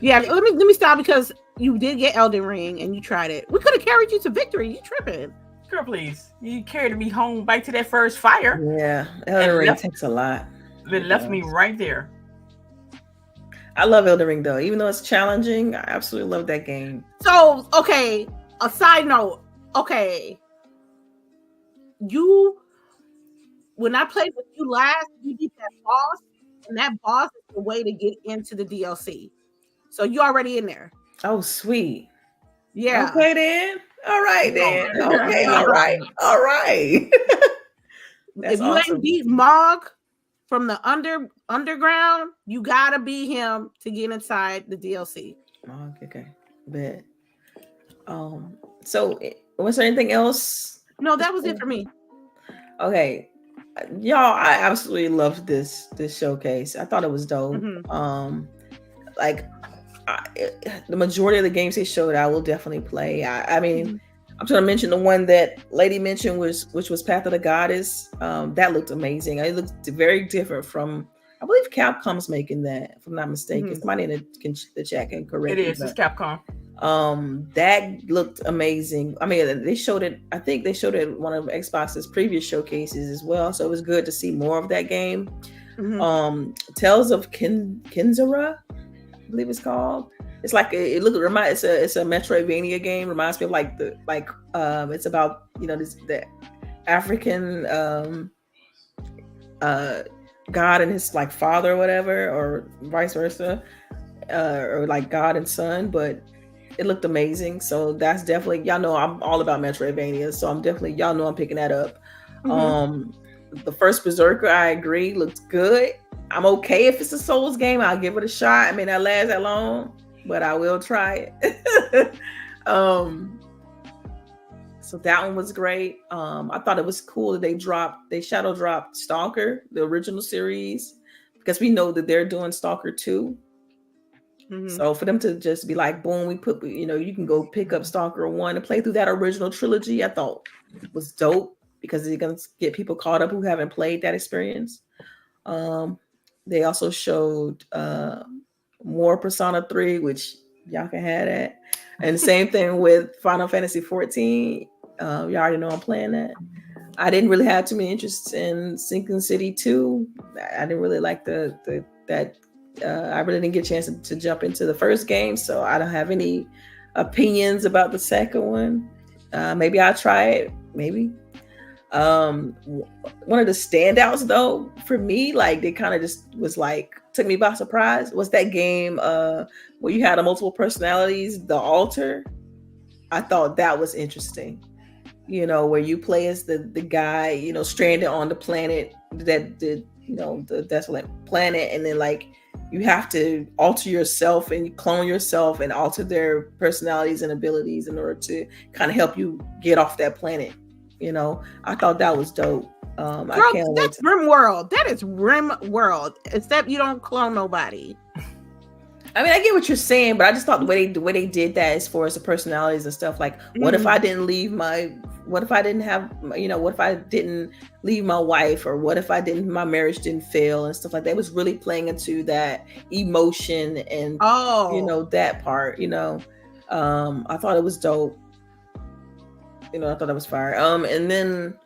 Yeah. Let me stop, because you did get Elden Ring and you tried it. We could have carried you to victory. You tripping. Girl, please. You carried me home back to that first fire. Yeah. Elden Ring takes a lot. It left me right there. I love Elden Ring though. Even though it's challenging, I absolutely love that game. So, okay. A side note. Okay. When I played with you last, you did that boss. And that boss is the way to get into the DLC. So you already in there. Oh, sweet. Yeah. Okay, then. All right, then. Okay, all right. If you ain't beat Mog from the underground, you gotta beat him to get inside the DLC. Mog, okay. Bet. So was there anything else? No, that was it for me. Okay. Y'all, I absolutely loved this showcase. I thought it was dope. The majority of the games they showed, I will definitely play. I mean, I'm trying to mention the one that Lady mentioned, which was Path of the Goddess. That looked amazing. It looked very different from, I believe Capcom's making that, if I'm not mistaken. Somebody in the chat can correct me. It is. It's Capcom. That looked amazing. I mean, they showed it. I think they showed it at one of Xbox's previous showcases as well. So it was good to see more of that game. Tales of Kinzara, I believe it's called. It's like it's a Metroidvania game. Reminds me of it's about the African God and his like father or whatever, or vice versa, or like God and son, but it looked amazing. So that's definitely, y'all know I'm all about Metroidvania, so I'm definitely, y'all know I'm picking that up. The first Berserker, I agree, looked good. I'm okay if it's a Souls game. I'll give it a shot. I may not last that long, but I will try it. So that one was great. I thought it was cool that they shadow dropped Stalker, the original series, because we know that they're doing Stalker 2. So for them to just be like, boom, you can go pick up Stalker 1 and play through that original trilogy, I thought was dope, because they're going to get people caught up who haven't played that experience. They also showed more Persona 3, which y'all can have that. And the same thing with Final Fantasy 14. You already know I'm playing that. I didn't really have too many interests in Sinking City 2. I didn't really like that. I really didn't get a chance to jump into the first game, so I don't have any opinions about the second one. Maybe I'll try it. Maybe. One of the standouts though for me, like they kind of just was like took me by surprise, was that game where you had a multiple personalities, The Altar. I thought that was interesting. Where you play as the guy, stranded on the planet the desolate planet, and then like you have to alter yourself and you clone yourself and alter their personalities and abilities in order to kind of help you get off that planet. I thought that was dope. Girl, I can't that's Rim World. That is Rim World, except you don't clone nobody. I mean, I get what you're saying, but I just thought the way they did that as far as the personalities and stuff, like what if I didn't leave what if I didn't leave my wife, or what if my marriage didn't fail and stuff like that. It was really playing into that emotion and that part. I thought it was dope. I thought that was fire. And then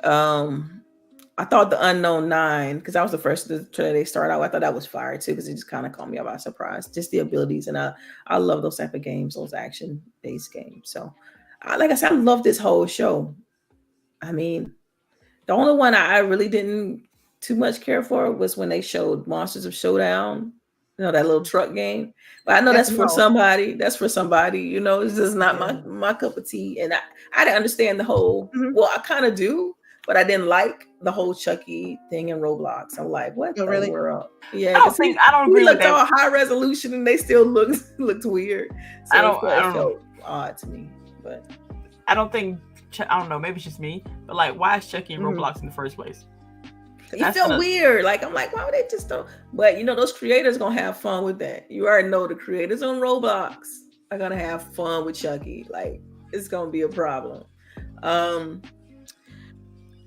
I thought the Unknown 9, because that was the first trailer they started out with. I thought that was fire too, because it just kind of caught me by surprise. Just the abilities, and I love those type of games, those action-based games. So, like I said, I love this whole show. I mean, the only one I really didn't too much care for was when they showed Monsters of Showdown. That little truck game. But I know that's for somebody. That's for somebody. It's just not my cup of tea. And I didn't understand the whole. Well, I kind of do, but I didn't like the whole Chucky thing in Roblox. I'm like, what the world? Yeah, I don't agree with that. All high resolution and they still looked weird. So it felt odd to me. But I don't think, I don't know, maybe it's just me, but like, why is Chucky in Roblox in the first place? You feel weird. Like, I'm like, why would they just don't? But those creators gonna have fun with that. You already know the creators on Roblox are gonna have fun with Chucky. Like, it's gonna be a problem. I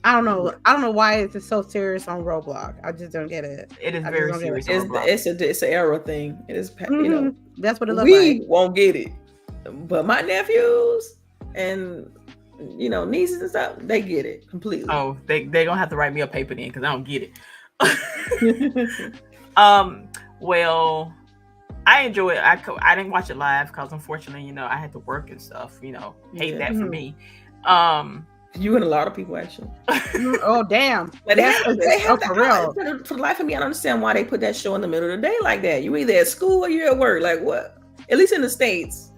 don't know why it's so serious on Roblox. I just don't get it. It is very serious. It's an era thing. It is. That's what it looks like. We won't get it, but my nephews and nieces and stuff, they get it completely. Oh, they gonna have to write me a paper then, because I don't get it. Well, I enjoy it. I didn't watch it live because unfortunately, I had to work and stuff. Hate that for me. You and a lot of people actually. Oh damn! But they have for real. For the life of me, I don't understand why they put that show in the middle of the day like that. You either at school or you're at work. Like what? At least in the States.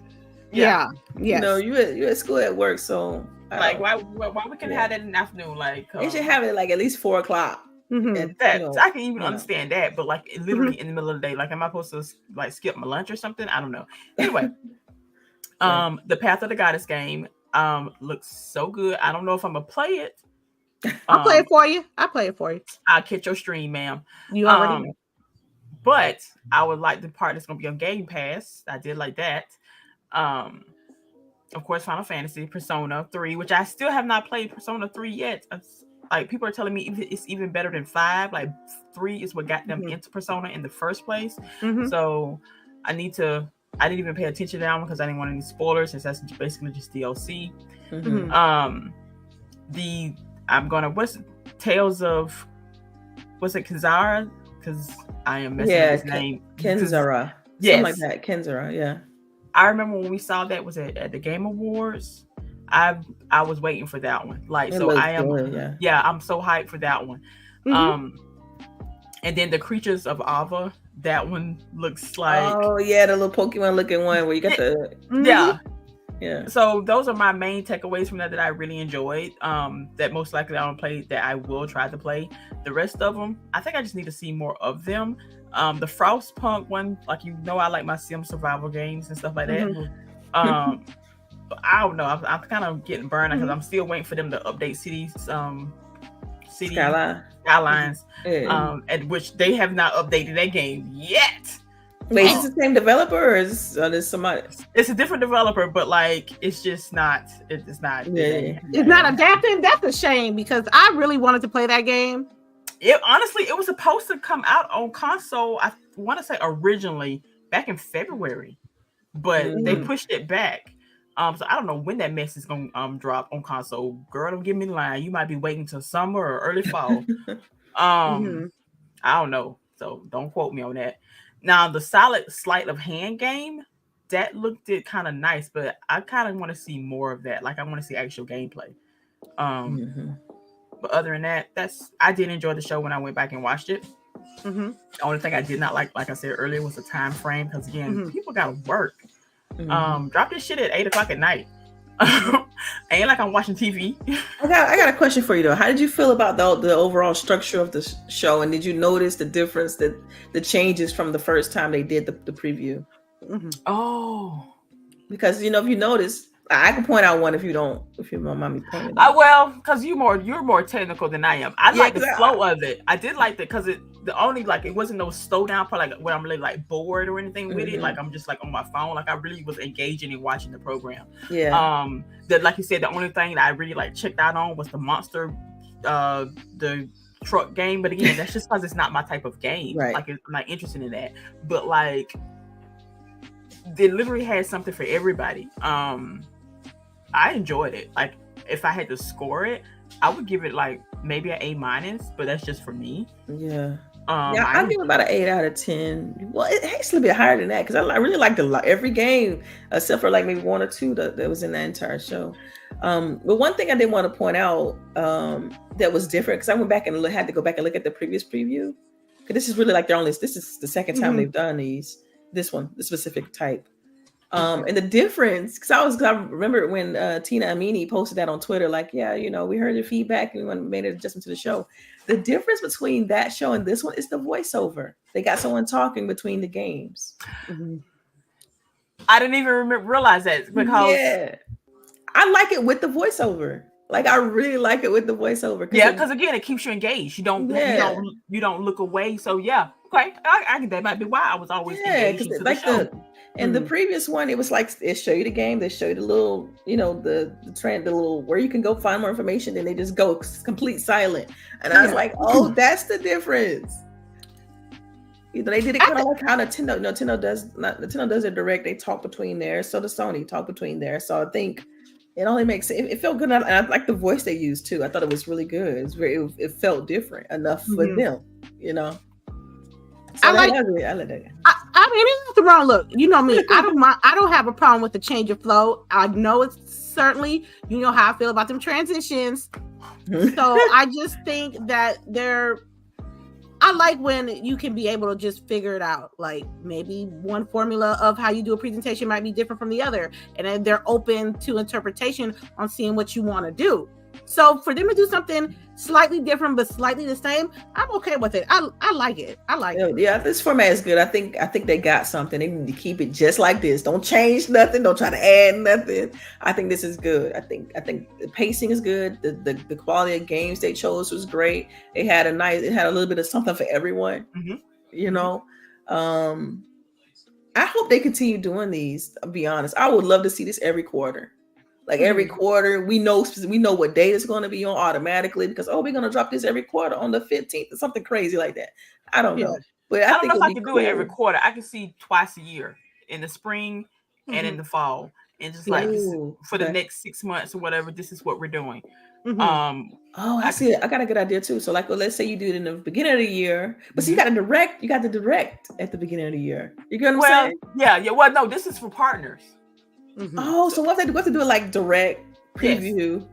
Yeah. You at school at work, so like why we can have that in the afternoon? Like they should have it like at least 4 o'clock. I can even understand that, but like literally in the middle of the day, like am I supposed to like skip my lunch or something? I don't know. Anyway, the Path of the Goddess game looks so good. I don't know if I'm gonna play it. I'll play it for you. I'll catch your stream, ma'am. You already know. But I would like the part that's gonna be on Game Pass. I did like that. Of course, Final Fantasy, Persona 3, which I still have not played Persona 3 yet. Like people are telling me it's even better than 5. Like 3 is what got them into Persona in the first place. So I didn't even pay attention to that one because I didn't want any spoilers, since that's basically just DLC. What's Tales of, what's it, Kizara? Because I am messing with his name. Kenzara. Yes. Something like that. Kenzara, yeah. I remember when we saw that was at the Game Awards. I was waiting for that one. Like, so I am, I'm so hyped for that one. And then the Creatures of Ava, that one looks like the little Pokemon looking one where you got the yeah. So those are my main takeaways from that I really enjoyed. That most likely I don't play, that I will try to play. The rest of them, I think I just need to see more of them. The Frostpunk one, like I like my sim survival games and stuff like that. But I don't know. I'm kind of getting burned because I'm still waiting for them to update Skylines, at which they have not updated that game yet. Wait, is this the same developer or is this somebody? It's a different developer, but like it's just not. It's not. It's not adapting. That's a shame because I really wanted to play that game. Honestly, it was supposed to come out on console. I want to say originally back in February, but they pushed it back. So I don't know when that mess is gonna drop on console. Girl, don't give me the line. You might be waiting till summer or early fall. I don't know. So don't quote me on that. Now the Solid Sleight of Hand game, that looked kind of nice, but I kind of want to see more of that. Like I want to see actual gameplay. But other than that, I did enjoy the show when I went back and watched it. The only thing I did not like I said earlier, was the time frame because again, people gotta work. Drop this shit at 8:00 at night. Ain't like I'm watching TV. I got a question for you though. How did you feel about the overall structure of the show, and did you notice the difference, that the changes from the first time they did the preview? Because if you notice, I can point out one if you don't mind me pointing out. Well, because you're more technical than I am. I like the flow of it. I did like because it wasn't no slow down part like where I'm really like bored or anything with it. Like I'm just like on my phone. Like I really was engaging in watching the program. That like you said, the only thing that I really like checked out on was the monster, the truck game. But again, that's just because it's not my type of game. Right. Like I'm not interested in that. But like they literally had something for everybody. I enjoyed it. Like if I had to score it, I would give it like maybe an A-, but that's just for me. I'll give it about an 8 out of 10. Well, it has to be higher than that because I really liked every game except for like maybe one or two that was in that entire show. But one thing I did want to point out that was different, because I went back and had to go back and look at the previous preview, because this is really like this is the second time they've done this specific type. And the difference, because I remember when Tina Amini posted that on Twitter, like, we heard your feedback and we made an adjustment to the show. The difference between that show and this one is the voiceover. They got someone talking between the games. I didn't even realize that, because I like it with the voiceover. Like I really like it with the voiceover. Because again, it keeps you engaged. You don't look away. So okay, I that might be why I was always engaged into the show. And the previous one, it was like it show you the game, they show you the little, the trend, the little where you can go find more information, then they just go complete silent. And I was like, oh, that's the difference. They did it kind of like how Nintendo does it direct. They talk between there, so does Sony talk between there. So I think it only makes it felt good, and I like the voice they used too. I thought it was really good. It felt different enough for them, So I like that. I mean, there's nothing wrong. Look, you know me. I don't have a problem with the change of flow. I know it's certainly, how I feel about them transitions. So I just think that I like when you can be able to just figure it out. Like maybe one formula of how you do a presentation might be different from the other, and then they're open to interpretation on seeing what you want to do. So for them to do something slightly different but slightly the same, I'm okay with it. I like it. Yeah, this format is good. I think they got something. They need to keep it just like this. Don't change nothing. Don't try to add nothing. I think this is good. I think the pacing is good. The quality of games they chose was great. It had a little bit of something for everyone. I hope they continue doing these. I'll be honest. I would love to see this every quarter. Like every quarter, we know what date it's going to be on automatically, because we're going to drop this every quarter on the 15th or something crazy like that. I don't know, but I don't know if I can do it every quarter. I can see twice a year, in the spring and in the fall, and just like for the next 6 months or whatever. This is what we're doing. I see it. I got a good idea too. So like, let's say you do it in the beginning of the year, but see, you got to direct at the beginning of the year. You get what I'm saying? Yeah. Well, no, this is for partners. So what to do it like direct preview,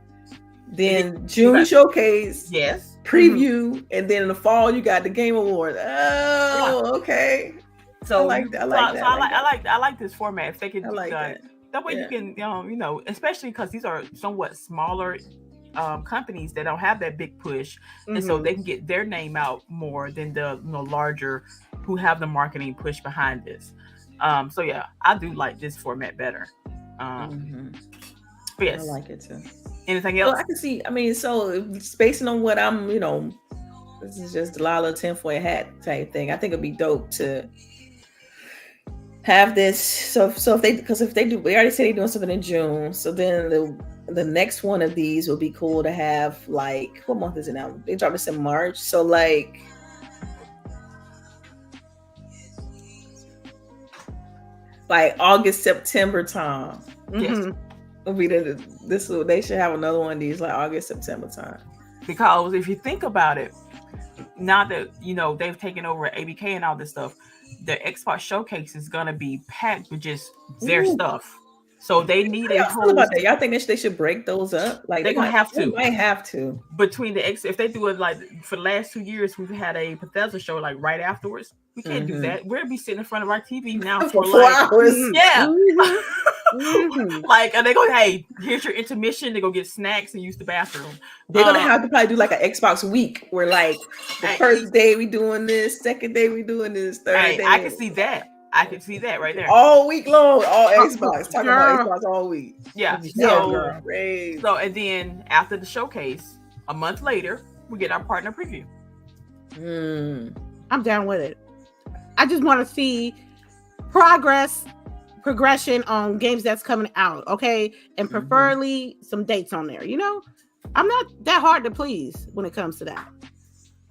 then June showcase, preview, and then in the fall you got the game award. Oh, okay. So I like this format. If they could, I like that way you can, especially because these are somewhat smaller companies that don't have that big push, and so they can get their name out more than the larger who have the marketing push behind this. So yeah, I do like this format better. But yes, I like it too. Anything else? Well, I can see. I mean, so it's based on what I'm, this is just Delilah tinfoil hat type thing. I think it'd be dope to have this. So if they do, we already said they're doing something in June. So then the next one of these will be cool to have. Like, what month is it now? They drop this in March. So like August, September time. Yes. They should have another one of these like August, September time. Because if you think about it, now that they've taken over ABK and all this stuff, the Xbox showcase is gonna be packed with just their stuff. So they need a whole. About that? Y'all think they should break those up? Like they're gonna have to. They might have to. Between if they do it like for the last 2 years, we've had a Bethesda show like right afterwards. We can't do that. We'll be sitting in front of our TV now for 4 hours. Yeah. Like, and they go, hey, here's your intermission. They go get snacks and use the bathroom. They're gonna have to probably do like an Xbox week where like the first day we doing this, second day we doing this, third day. I can see that. I can see that right there. All week long, all Xbox. Talking about Xbox all week. Yeah. So and then after the showcase, a month later, we get our partner preview. I'm down with it. I just want to see progression on games that's coming out, okay? And preferably some dates on there, I'm not that hard to please when it comes to that.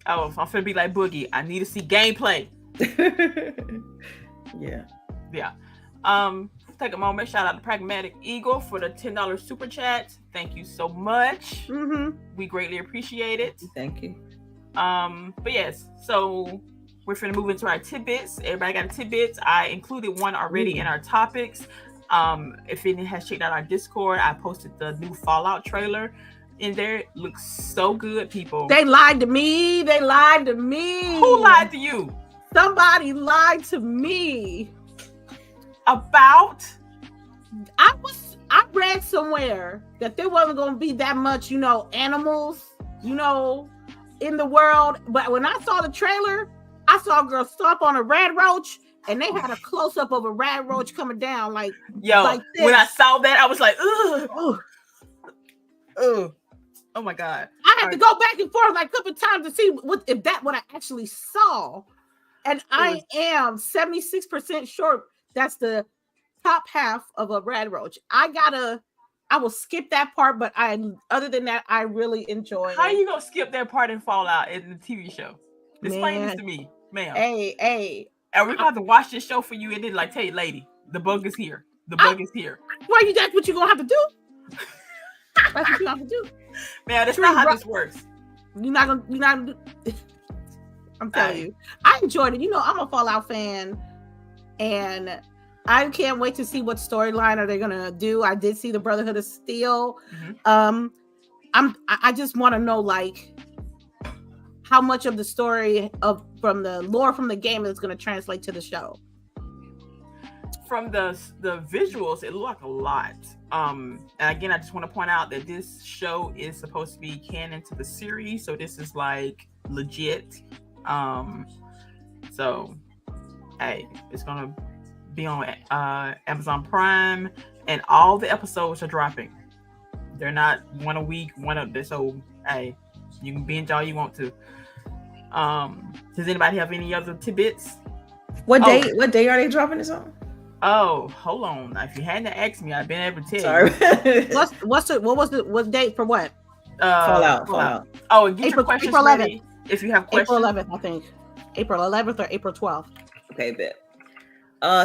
Oh, I'm finna be like Boogie. I need to see gameplay. Yeah. Take a moment. Shout out to Pragmatic Eagle for the $10 super chat. Thank you so much. We greatly appreciate it. Thank you. But yes, so we're finna move into our tidbits. Everybody got tidbits. I included one already in our topics. If anyone has checked out our Discord, I posted the new Fallout trailer in there. It looks so good, people. They lied to me. Who lied to you? Somebody lied to me. About? I read somewhere that there wasn't going to be that much, animals, in the world. But when I saw the trailer, I saw a girl stomp on a red roach, and they had a close up of a red roach coming down like this. When I saw that, I was like, ugh. Oh my God. I had to go back and forth like a couple times to see what I actually saw. And I am 76% sure that's the top half of a red roach. I will skip that part, but other than that, I really enjoy it. How are you gonna skip that part in Fallout in the TV show? Explain this to me, ma'am. Hey. And we're about to watch this show for you and then like, hey, lady, the bug is here. That's what you're gonna have to do. That's what you have to do. Man, that's not how this works. You're not gonna do. I'm telling you, I enjoyed it. I'm a Fallout fan, and I can't wait to see what storyline are they gonna do. I did see the Brotherhood of Steel. I just want to know like how much of the story from the lore from the game is going to translate to the show. From the visuals, it looked like a lot. And again, I just want to point out that this show is supposed to be canon to the series, so this is like legit. So hey, it's gonna be on Amazon Prime, and all the episodes are dropping. They're not one a week, so hey, you can binge all you want to. Does anybody have any other tidbits? What day are they dropping this on? Oh, hold on. If you hadn't asked me, I've been able to tell you. What date for what? Fallout. Oh, and get your questions April 11th. ready if you have questions. April 11th, I think. April 11th or April 12th. Okay, bet.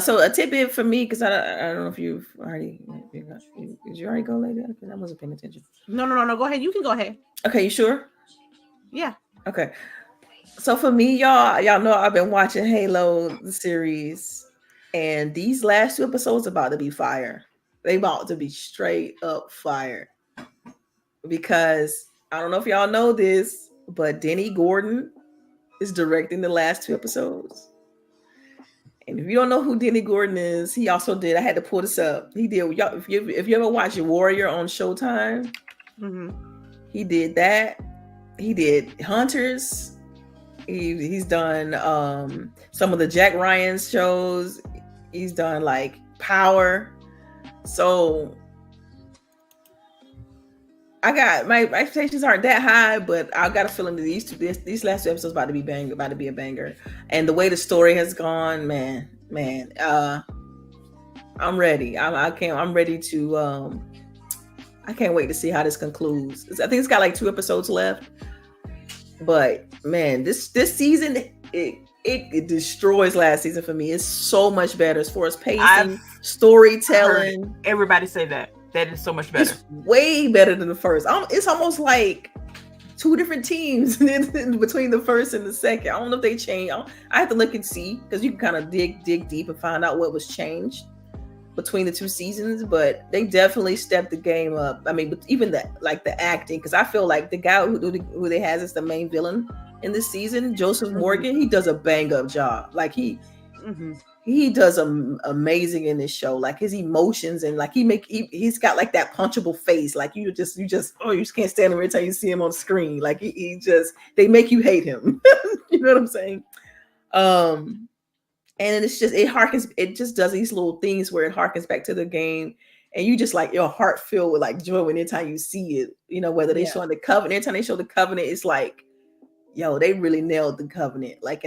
So a tidbit for me, because I don't know if you've already. Did you already go later? Because I wasn't paying attention. No. Go ahead. You can go ahead. Okay, you sure? Yeah. Okay. So for me, y'all know I've been watching Halo the series, and these last 2 episodes about to be fire. They about to be straight up fire. Because I don't know if y'all know this, but Denny Gordon is directing the last 2 episodes. And if you don't know who Denny Gordon is, he also did. I had to pull this up. He did. If you ever watch Warrior on Showtime, he did that. He did Hunters. He's done some of the Jack Ryan shows. He's done like Power. So I got my expectations aren't that high, but I got a feeling that these last 2 episodes about to be a banger. And the way the story has gone, man, I'm ready. I'm ready to I can't wait to see how this concludes. I think it's got like 2 episodes left. But man, this season it destroys last season for me. It's so much better as far as pacing, storytelling. Everybody say that. That is so much better. It's way better than the first. It's almost like 2 different teams between the first and the second. I don't know if they changed. I have to look and see, because you can kind of dig deep and find out what was changed between the 2 seasons. But they definitely stepped the game up. I mean, even the acting, because I feel like the guy who they has as the main villain in this season, Joseph Morgan, he does a bang up job. Like he does amazing in this show. Like his emotions, and like he's got like that punchable face. Like you just can't stand him every time you see him on screen. Like they make you hate him. You know what I'm saying? And it just does these little things where it harkens back to the game, and you just like your heart filled with like joy anytime you see it. You know, whether they show the Covenant, anytime they show the Covenant, it's like, yo, they really nailed the Covenant. Like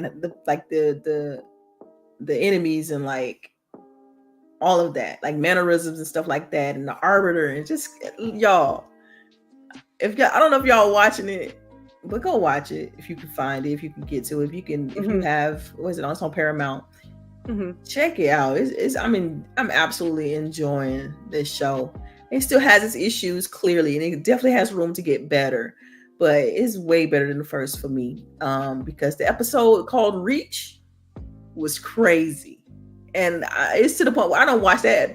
the enemies and like all of that, like mannerisms and stuff like that, and the Arbiter, and just y'all. I don't know if y'all watching it, but go watch it if you can find it, if you can get to it, if you have, what is it, on Paramount. Check it out. I'm absolutely enjoying this show. It still has its issues, clearly, and it definitely has room to get better, but it's way better than the first for me, because the episode called Reach was crazy, and it's to the point where I don't watch I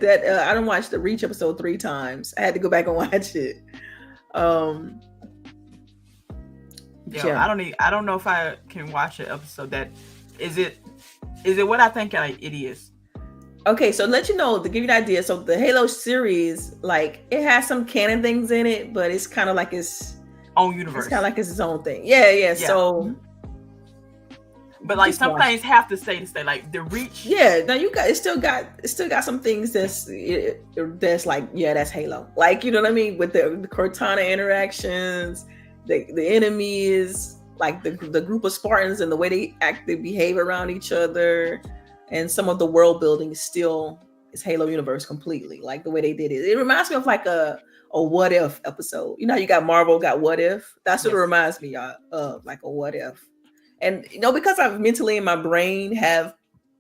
don't watch the Reach episode 3 times. I had to go back and watch it. I don't know if I can watch an episode that is it what I think it is. Okay, so let you know, to give you an idea, so the Halo series, like, it has some canon things in it, but it's kind of like its own universe. It's kind of like it's its own thing. Yeah. So, but like some things have to stay like the Reach. Yeah, now it still got some things that's like, yeah, that's Halo. Like, you know what I mean, with the Cortana interactions, the enemies, like the group of Spartans and the way they behave around each other, and some of the world building is Halo universe completely. Like the way they did it. It reminds me of like a What If episode. You know how you got Marvel got What If? That's what it reminds me of, like a What If. And because I've mentally in my brain have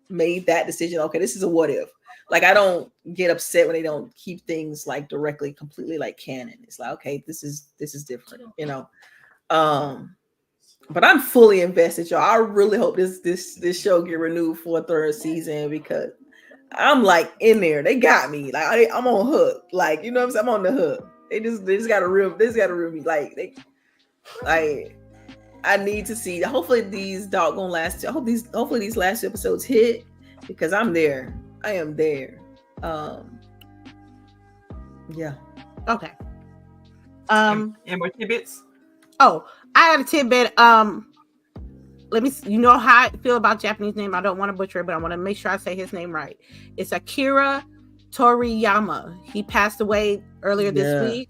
made that decision, okay, this is a what if. Like, I don't get upset when they don't keep things like directly, completely like canon. It's like, okay, this is different, But I'm fully invested, y'all. I really hope this show get renewed for a 3rd season, because I'm like in there. They got me. Like I'm on hook. Like, you know what I'm saying? I'm on the hook. They just got to reel me. Like I need to see. Hopefully these doggone last. Hopefully these last 2 episodes hit, because I'm there. I am there. Yeah. Okay. And more tidbits. Oh, I had a tidbit. Let me. You know how I feel about Japanese name. I don't want to butcher it, but I want to make sure I say his name right. It's Akira Toriyama. He passed away earlier this week.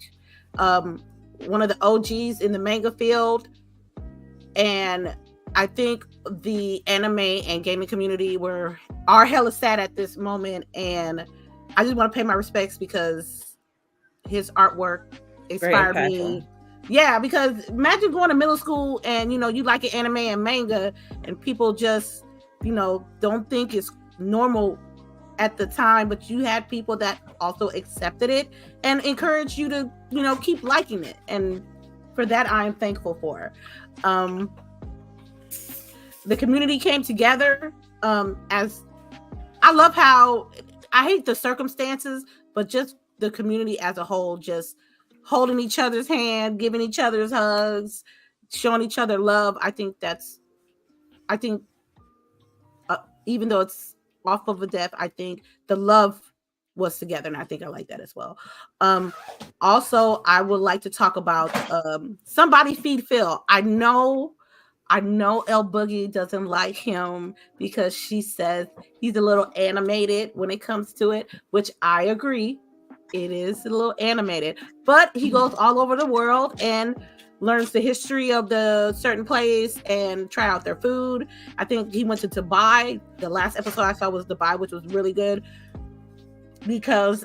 One of the OGs in the manga field. And I think the anime and gaming community are hella sad at this moment, and I just want to pay my respects, because his artwork inspired me. Yeah, because imagine going to middle school and you like an anime and manga, and people just don't think it's normal at the time, but you had people that also accepted it and encouraged you to keep liking it, and for that I am thankful for. The community came together, as I love how, I hate the circumstances, but just the community as a whole, just holding each other's hand, giving each other's hugs, showing each other love. I think even though it's off of a death, I think the love was together, and I think I like that as well. Also, I would like to talk about Somebody Feed Phil. I know LBOOGIE doesn't like him because she says he's a little animated when it comes to it, which I agree. It is a little animated, but he goes all over the world and learns the history of the certain place and try out their food. I think he went to Dubai. The last episode I saw was Dubai, which was really good because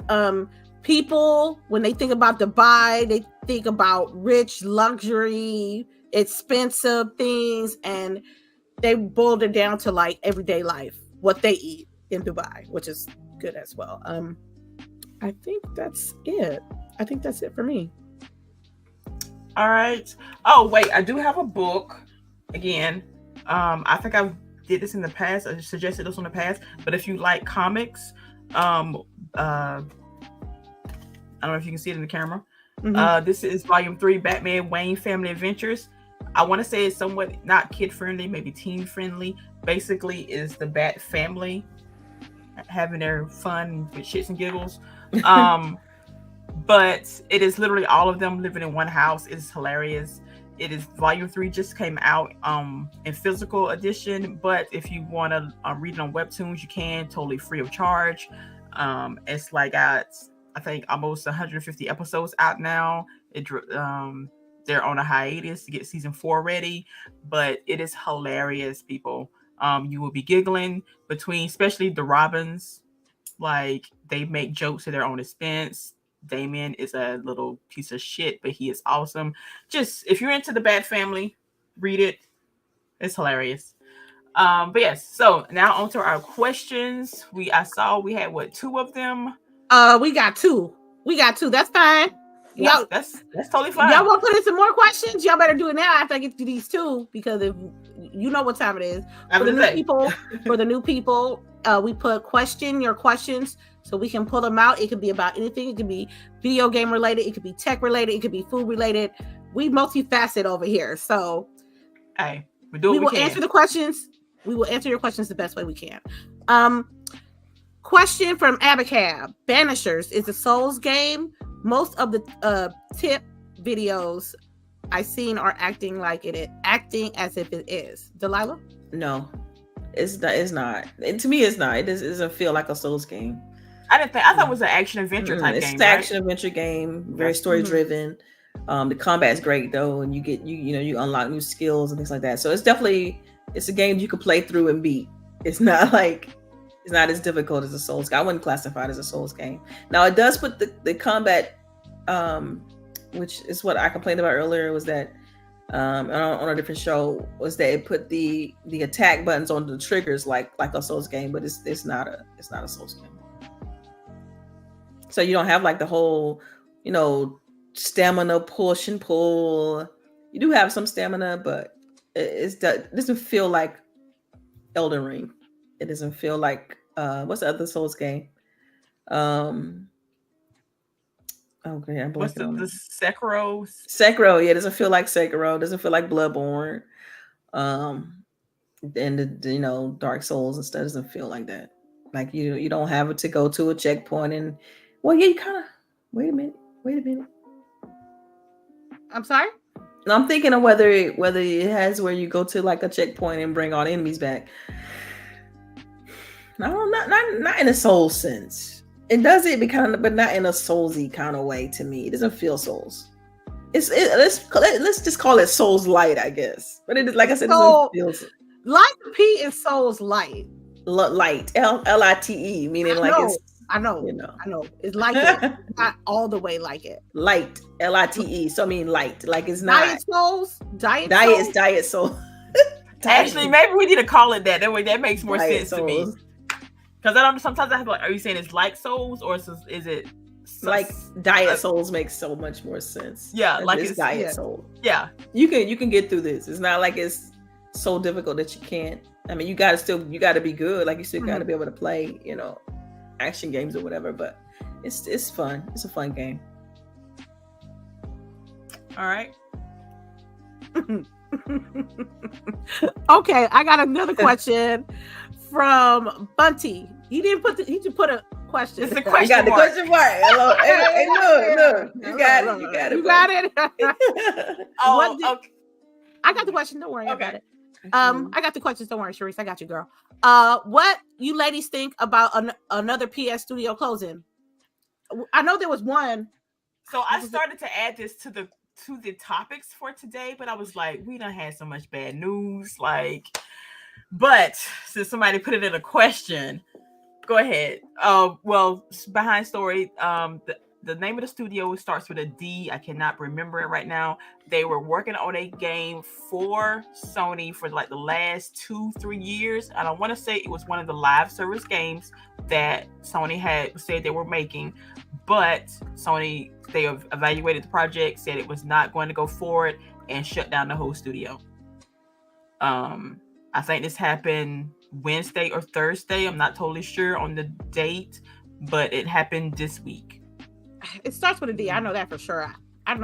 people, when they think about Dubai, they think about rich, luxury, expensive things, and they boiled it down to like everyday life, what they eat in Dubai, which is good as well. I think that's it. I think that's it for me. All right. Oh, wait, I do have a book again. I think I did this in the past. I suggested this in the past, but if you like comics, I don't know if you can see it in the camera. This is volume 3, Batman Wayne Family Adventures. I want to say it's somewhat not kid friendly, maybe teen friendly. Basically, is the Bat family having their fun with shits and giggles. But it is literally all of them living in one house. It is hilarious. It is volume 3 just came out in physical edition, but if you want to read it on webtoons, you can, totally free of charge. It's like got, I think, almost 150 episodes out now. They're on a hiatus to get season 4 ready, but it is hilarious, people. You will be giggling between, especially the Robins. Like, they make jokes at their own expense. Damien is a little piece of shit, but he is awesome. Just, if you're into the Bat family, read it. It's hilarious. But yes, so now on to our questions. I saw we had 2 of them. We got two. That's fine. Y'all, that's totally fine. Y'all want to put in some more questions? Y'all better do it now after I get to these 2, because if you know what time it is. For the new people, we put your questions so we can pull them out. It could be about anything. It could be video game related. It could be tech related. It could be food related. We multifaceted over here. So hey, we will answer the questions. We will answer your questions the best way we can. Question from Abacab. Banishers is a Souls game. Most of the tip videos I've seen are acting as if it is. Delilah? No, it's not. To me, it's not. It doesn't feel like a Souls game. I thought it was an action adventure type game. It's an action adventure game, very story driven. The combat's great though, and you unlock new skills and things like that. So it's a game you can play through and beat. It's not as difficult as a Souls game. I wouldn't classify it as a Souls game. Now it does put the combat, which is what I complained about earlier, was that on a different show, was that it put the attack buttons on the triggers like a Souls game, but it's not a Souls game. So you don't have like the whole, stamina push and pull. You do have some stamina, but it doesn't feel like Elden Ring. It doesn't feel like what's the other Souls game? Okay, I'm what's the Sekiro? Sekiro, yeah, it doesn't feel like Sekiro. It doesn't feel like Bloodborne. And the Dark Souls and stuff doesn't feel like that. Like you don't have to go to a checkpoint and you kind of wait a minute. I'm sorry? No, I'm thinking of whether it has where you go to like a checkpoint and bring all the enemies back. No, not in a soul sense. It does it but not in a soulsy kind of way to me. It doesn't feel Souls. Let's just call it Souls Light, I guess. But it is, like I said, it doesn't feel Light P is Souls Light. Light, LITE, meaning I know. It's like it, not all the way like it. Light, LITE. So I mean light, like it's not Diet Souls. Diet Soul. Actually, maybe we need to call it that. That makes more Diet sense Souls. to me. Because I don't. Sometimes I have are you saying it's like Souls or is it like Diet Souls makes so much more sense? Yeah, like it's Diet Soul. Yeah, you can get through this. It's not like it's so difficult that you can't. I mean, you got to be good. Like you still got to be able to play, action games or whatever. But it's fun. It's a fun game. All right. Okay, I got another question from Bunty. He didn't put a question. It's a question. You got the mark. question mark. Hello. Hey, look. You got it. You got it. You got it. Okay. I got the question. Don't worry about it. I got the questions. Don't worry, CHAREECE. I got you, girl. What you ladies think about another PS studio closing? I know there was one. So I started to add this to the topics for today, but I was like, we done had so much bad news. Like, but since somebody put it in a question, go ahead. Well, behind story, the name of the studio starts with a D. I cannot remember it right now. They were working on a game for Sony for like the last 2-3 years. And I want to say it was one of the live service games that Sony had said they were making. But Sony, they have evaluated the project, said it was not going to go forward, and shut down the whole studio. I think this happened Wednesday or Thursday. I'm not totally sure on the date, but it happened this week. It starts with a D. I know that for sure. Y'all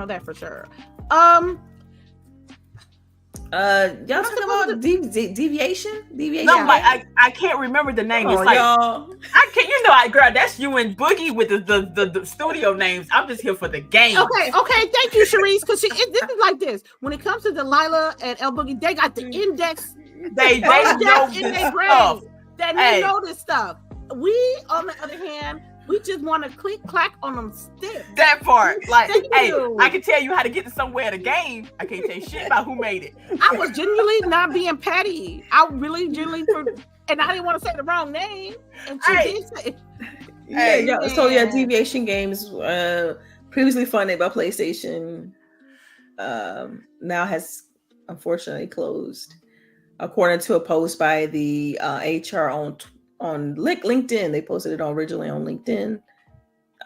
talking about deviation? No, I can't remember the name. It's like y'all. I can't. Girl, that's you and Boogie with the studio names. I'm just here for the game. Okay. Thank you, CHAREECE. Because this is like this. When it comes to DELILAH and LBOOGIE, they got the index. They know in this their brains stuff. that they know this stuff. We, on the other hand, we just want to click clack on them sticks. That part, like, hey, you. I can tell you how to get to somewhere in the game. I can't tell you shit about who made it. I was genuinely not being petty. I really genuinely, and I didn't want to say the wrong name. And she did say, Deviation Games, previously funded by PlayStation, now has unfortunately closed. According to a post by the HR on LinkedIn, they posted it originally on LinkedIn.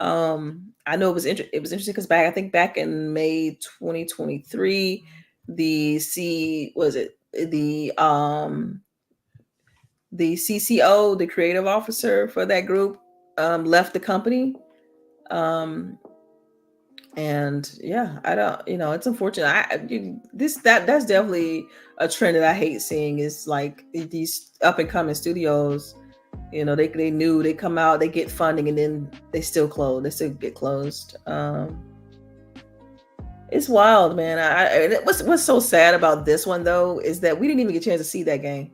I know it was interesting because back in May 2023, the CCO, the creative officer for that group, left the company. And yeah, I don't, it's unfortunate. That's definitely a trend that I hate seeing, is like these up and coming studios, they knew they come out, they get funding, and then they still get closed. It's wild, man. What's so sad about this one though is that we didn't even get a chance to see that game.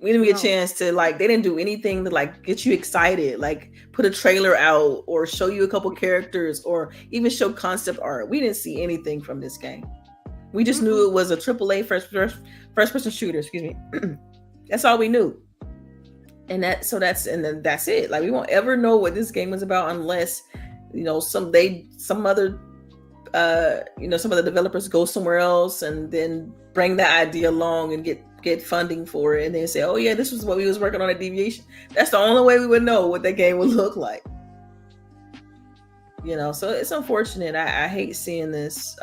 We didn't get a chance to, like, they didn't do anything to, like, get you excited, like put a trailer out or show you a couple characters or even show concept art. We didn't see anything from this game. We just knew it was a AAA first person shooter. Excuse me. That's all we knew. And that's it. Like, we won't ever know what this game was about unless, some of the developers go somewhere else and then bring that idea along and get funding for it, and then say, oh yeah, this was what we was working on at Deviation. That's the only way we would know what that game would look like. So it's unfortunate. I hate seeing this.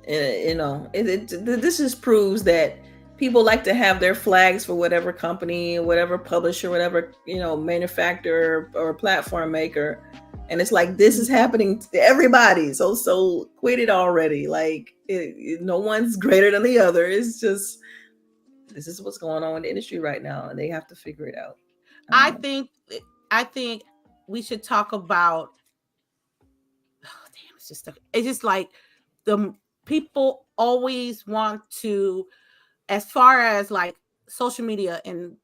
This just proves that people like to have their flags for whatever company, whatever publisher, whatever manufacturer or platform maker, and it's like, this is happening to everybody. So quit it already. Like, no one's greater than the other. It's just, this is what's going on in the industry right now, and they have to figure it out. I think we should talk about. Oh damn! It's just like the people always want to, as far as like social media and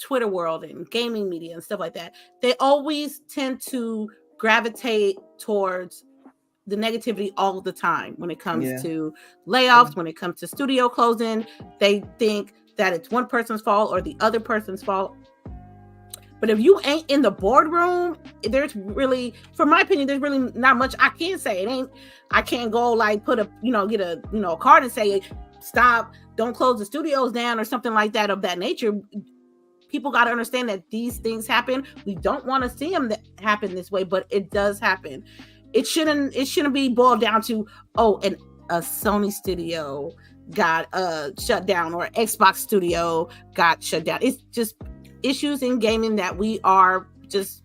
Twitter world and gaming media and stuff like that, they always tend to gravitate towards the negativity all the time when it comes to layoffs, when it comes to studio closing. They think that it's one person's fault or the other person's fault. But if you ain't in the boardroom, there's really, from my opinion, there's really not much I can say. I can't go like get a card and say, stop, don't close the studios down or something like that of that nature. People got to understand that these things happen. We don't want to see them happen this way, but it does happen. It shouldn't be boiled down to, and a Sony studio got shut down or Xbox studio got shut down. It's just issues in gaming that we are just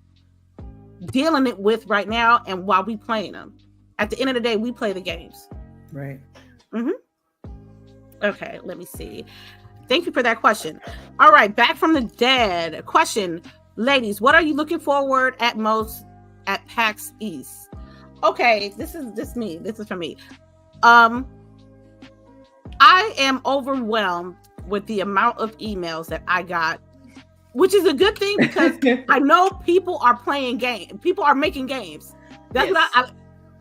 dealing with right now, and while we playing them. At the end of the day, we play the games. Right. Okay, let me see. Thank you for that question. All right, back from the dead. Question, ladies, what are you looking forward at most at PAX East? Okay, this is me. This is for me. I am overwhelmed with the amount of emails that I got, which is a good thing because I know people are playing games. People are making games. That's what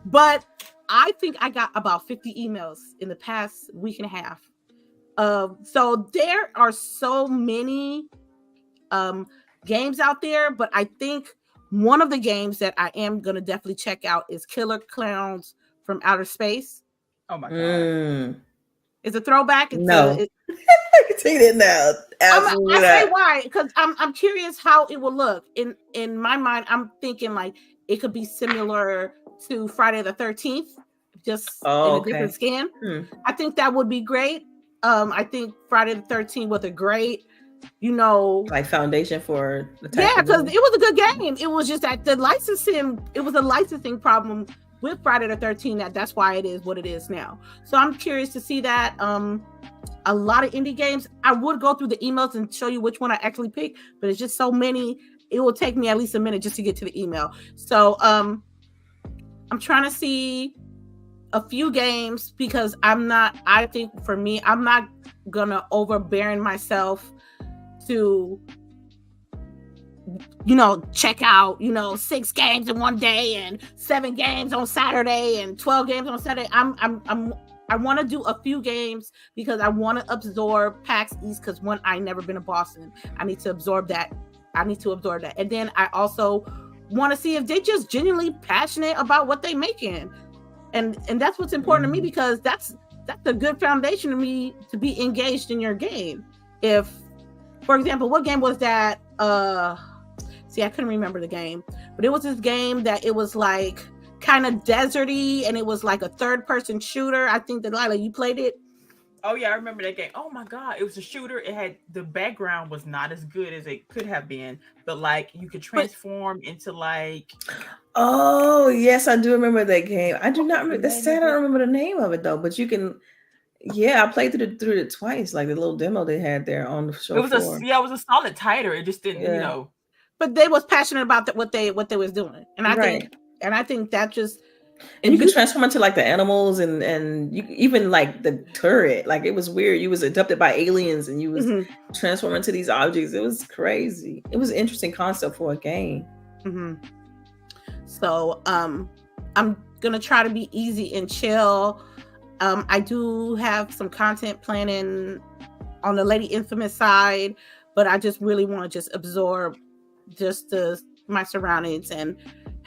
but I think I got about 50 emails in the past week and a half. So there are so many games out there, but I think one of the games that I am going to definitely check out is Killer Clowns from Outer Space. Oh my God. It's a throwback. No. I can take it now. Absolutely. I say why, because I'm curious how it will look. In my mind, I'm thinking like it could be similar to Friday the 13th, just in a different skin. I think that would be great. I think Friday the 13th was a great, like foundation for the type. Yeah, because it was a good game. It was just that the licensing, it was a licensing problem with Friday the 13th. That's why it is what it is now. So I'm curious to see that. A lot of indie games. I would go through the emails and show you which one I actually picked, but it's just so many. It will take me at least a minute just to get to the email. So I'm trying to see a few games because I think for me, I'm not gonna overbearing myself to check out 6 games in one day and 7 games on Saturday and 12 games on Saturday. I want to do a few games because I want to absorb PAX East, because one, I never been to Boston. I need to absorb that. And then I also want to see if they just genuinely passionate about what they making. And that's what's important to me, because that's a good foundation to me to be engaged in your game. If, for example, what game was that? I couldn't remember the game, but it was this game that it was like kind of deserty, and it was like a third-person shooter. I think Delilah, you played it. Oh yeah, I remember that game. Oh my God, it was a shooter. It had, the background was not as good as it could have been, but like you could transform into like. Oh yes, I do remember that game. I do not remember. That's sad. I don't remember the name of it though. But you can. Yeah, I played through it twice. Like the little demo they had there on the show. It was a solid title. It just didn't, But they was passionate about what they was doing, and I think that just. And you could transform into like the animals and you even like the turret. Like it was weird. You was adopted by aliens and you was transforming into these objects. It was crazy. It was an interesting concept for a game. So I'm gonna try to be easy and chill. I do have some content planning on the Lady Infamous side, but I just really want to just absorb just my surroundings and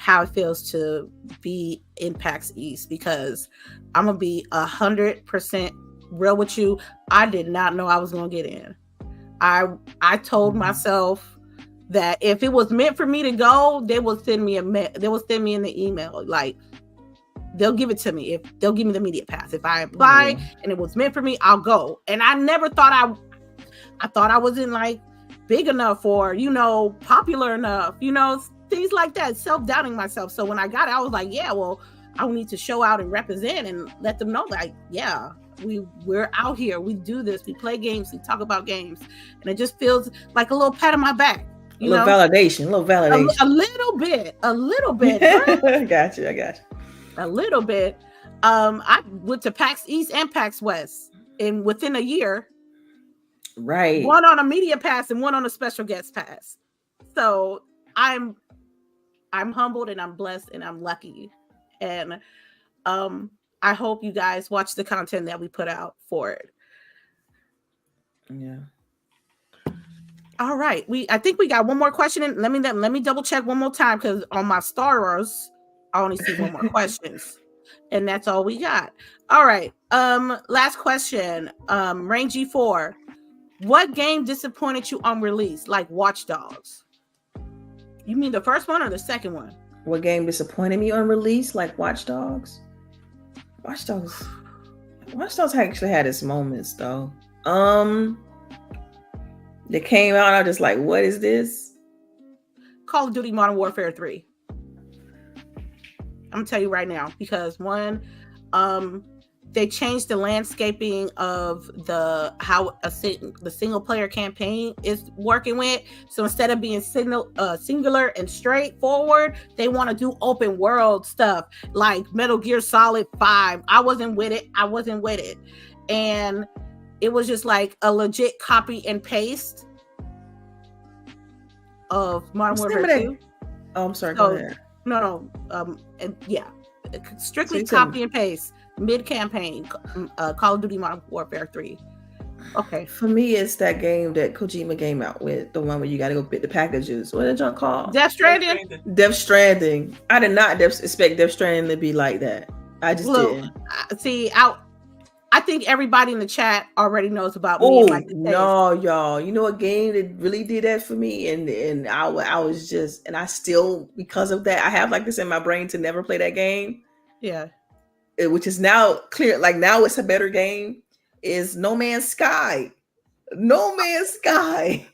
how it feels to be in PAX East, because I'm gonna be 100% real with you. I did not know I was gonna get in. I told myself that if it was meant for me to go, they will send me in the email, like they'll give it to me. If they'll give me the immediate pass, if I apply and it was meant for me, I'll go. And I never thought I thought I wasn't like big enough or popular enough, things like that, self-doubting myself. So when I got it, I was like, yeah, well, I need to show out and represent and let them know that, yeah, we're out here, we do this, we play games, we talk about games, and it just feels like a little pat on my back. A little validation. A little bit. I got you. A little bit. I went to PAX East and PAX West, and within a year, right? One on a media pass and one on a special guest pass. So I'm humbled and I'm blessed and I'm lucky, and I hope you guys watch the content that we put out for it. Yeah. All right, I think we got one more question, and let me double check one more time, because on my stars I only see one more questions, and that's all we got. All right, last question. Rain G4, what game disappointed you on release, like Watch Dogs? You mean the first one or the second one? What game disappointed me on release, like Watch Dogs? Watch Dogs actually had its moments though. They came out, I was just like, what is this? Call of Duty Modern Warfare 3. I'm gonna tell you right now, because one, they changed the landscaping of the single player campaign is working with. So instead of being singular and straightforward, they want to do open world stuff like Metal Gear Solid 5. I wasn't with it. And it was just like a legit copy and paste of Modern Warfare 2. Oh, I'm sorry. Go ahead. No. Strictly copy and paste. Mid-campaign, Call of Duty Modern Warfare 3. Okay. For me, it's that game that Kojima came out with, the one where you got to go pick the packages. What did y'all call? Death Stranding? Death Stranding. I did not expect Death Stranding to be like that. I just didn't. See, I think everybody in the chat already knows about me. No, y'all. You know a game that really did that for me? And I was just, and I still, because of that, I have like this in my brain to never play that game. Yeah. Which is now clear, like now it's a better game, is No Man's Sky. No Man's Sky.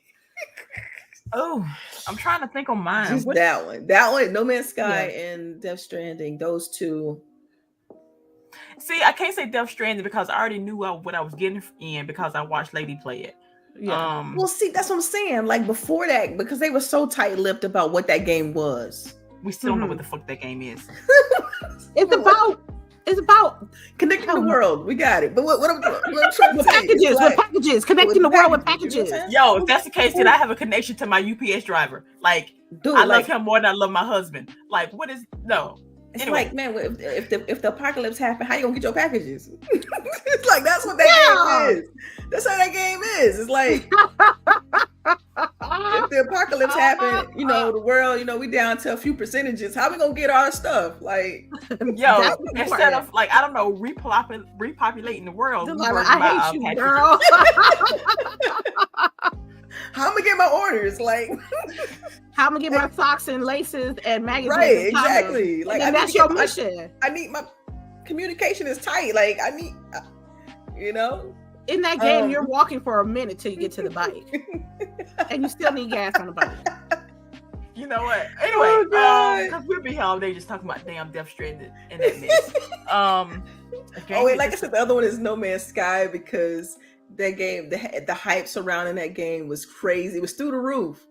Oh, I'm trying to think on mine. Just that one, No Man's Sky and Death Stranding, those two. See, I can't say Death Stranding because I already knew what I was getting in because I watched Lady play it. Yeah. Well, see, that's what I'm saying. Like before that, because they were so tight-lipped about what that game was. We still don't know what the fuck that game is. It's about connecting the world. We got it. But what I'm trying to say is with packages, connecting the world with packages. Yo, if that's the case, then I have a connection to my UPS driver. Like, dude, I love him more than I love my husband. Like, what is no? It's anyway. Like, man, if the apocalypse happen, how you gonna get your packages? It's like that's what that game is. That's how that game is. It's like if the apocalypse happen, the world, we down to a few percentages. How we gonna get our stuff? Like, yo, instead of like I don't know, repopulating the world. I hate you, girl. How am I gonna get my orders? Like, how am I gonna get my socks and laces and magazines? Right, exactly. Like, that's your mission. I need my communication is tight. Like, I need, In that game, you're walking for a minute till you get to the bike, and you still need gas on the bike. You know what? Anyway, because we'll be here all day just talking about damn Death Stranding and that mess. Like I said, the other one is No Man's Sky because that game, the hype surrounding that game was crazy. It was through the roof.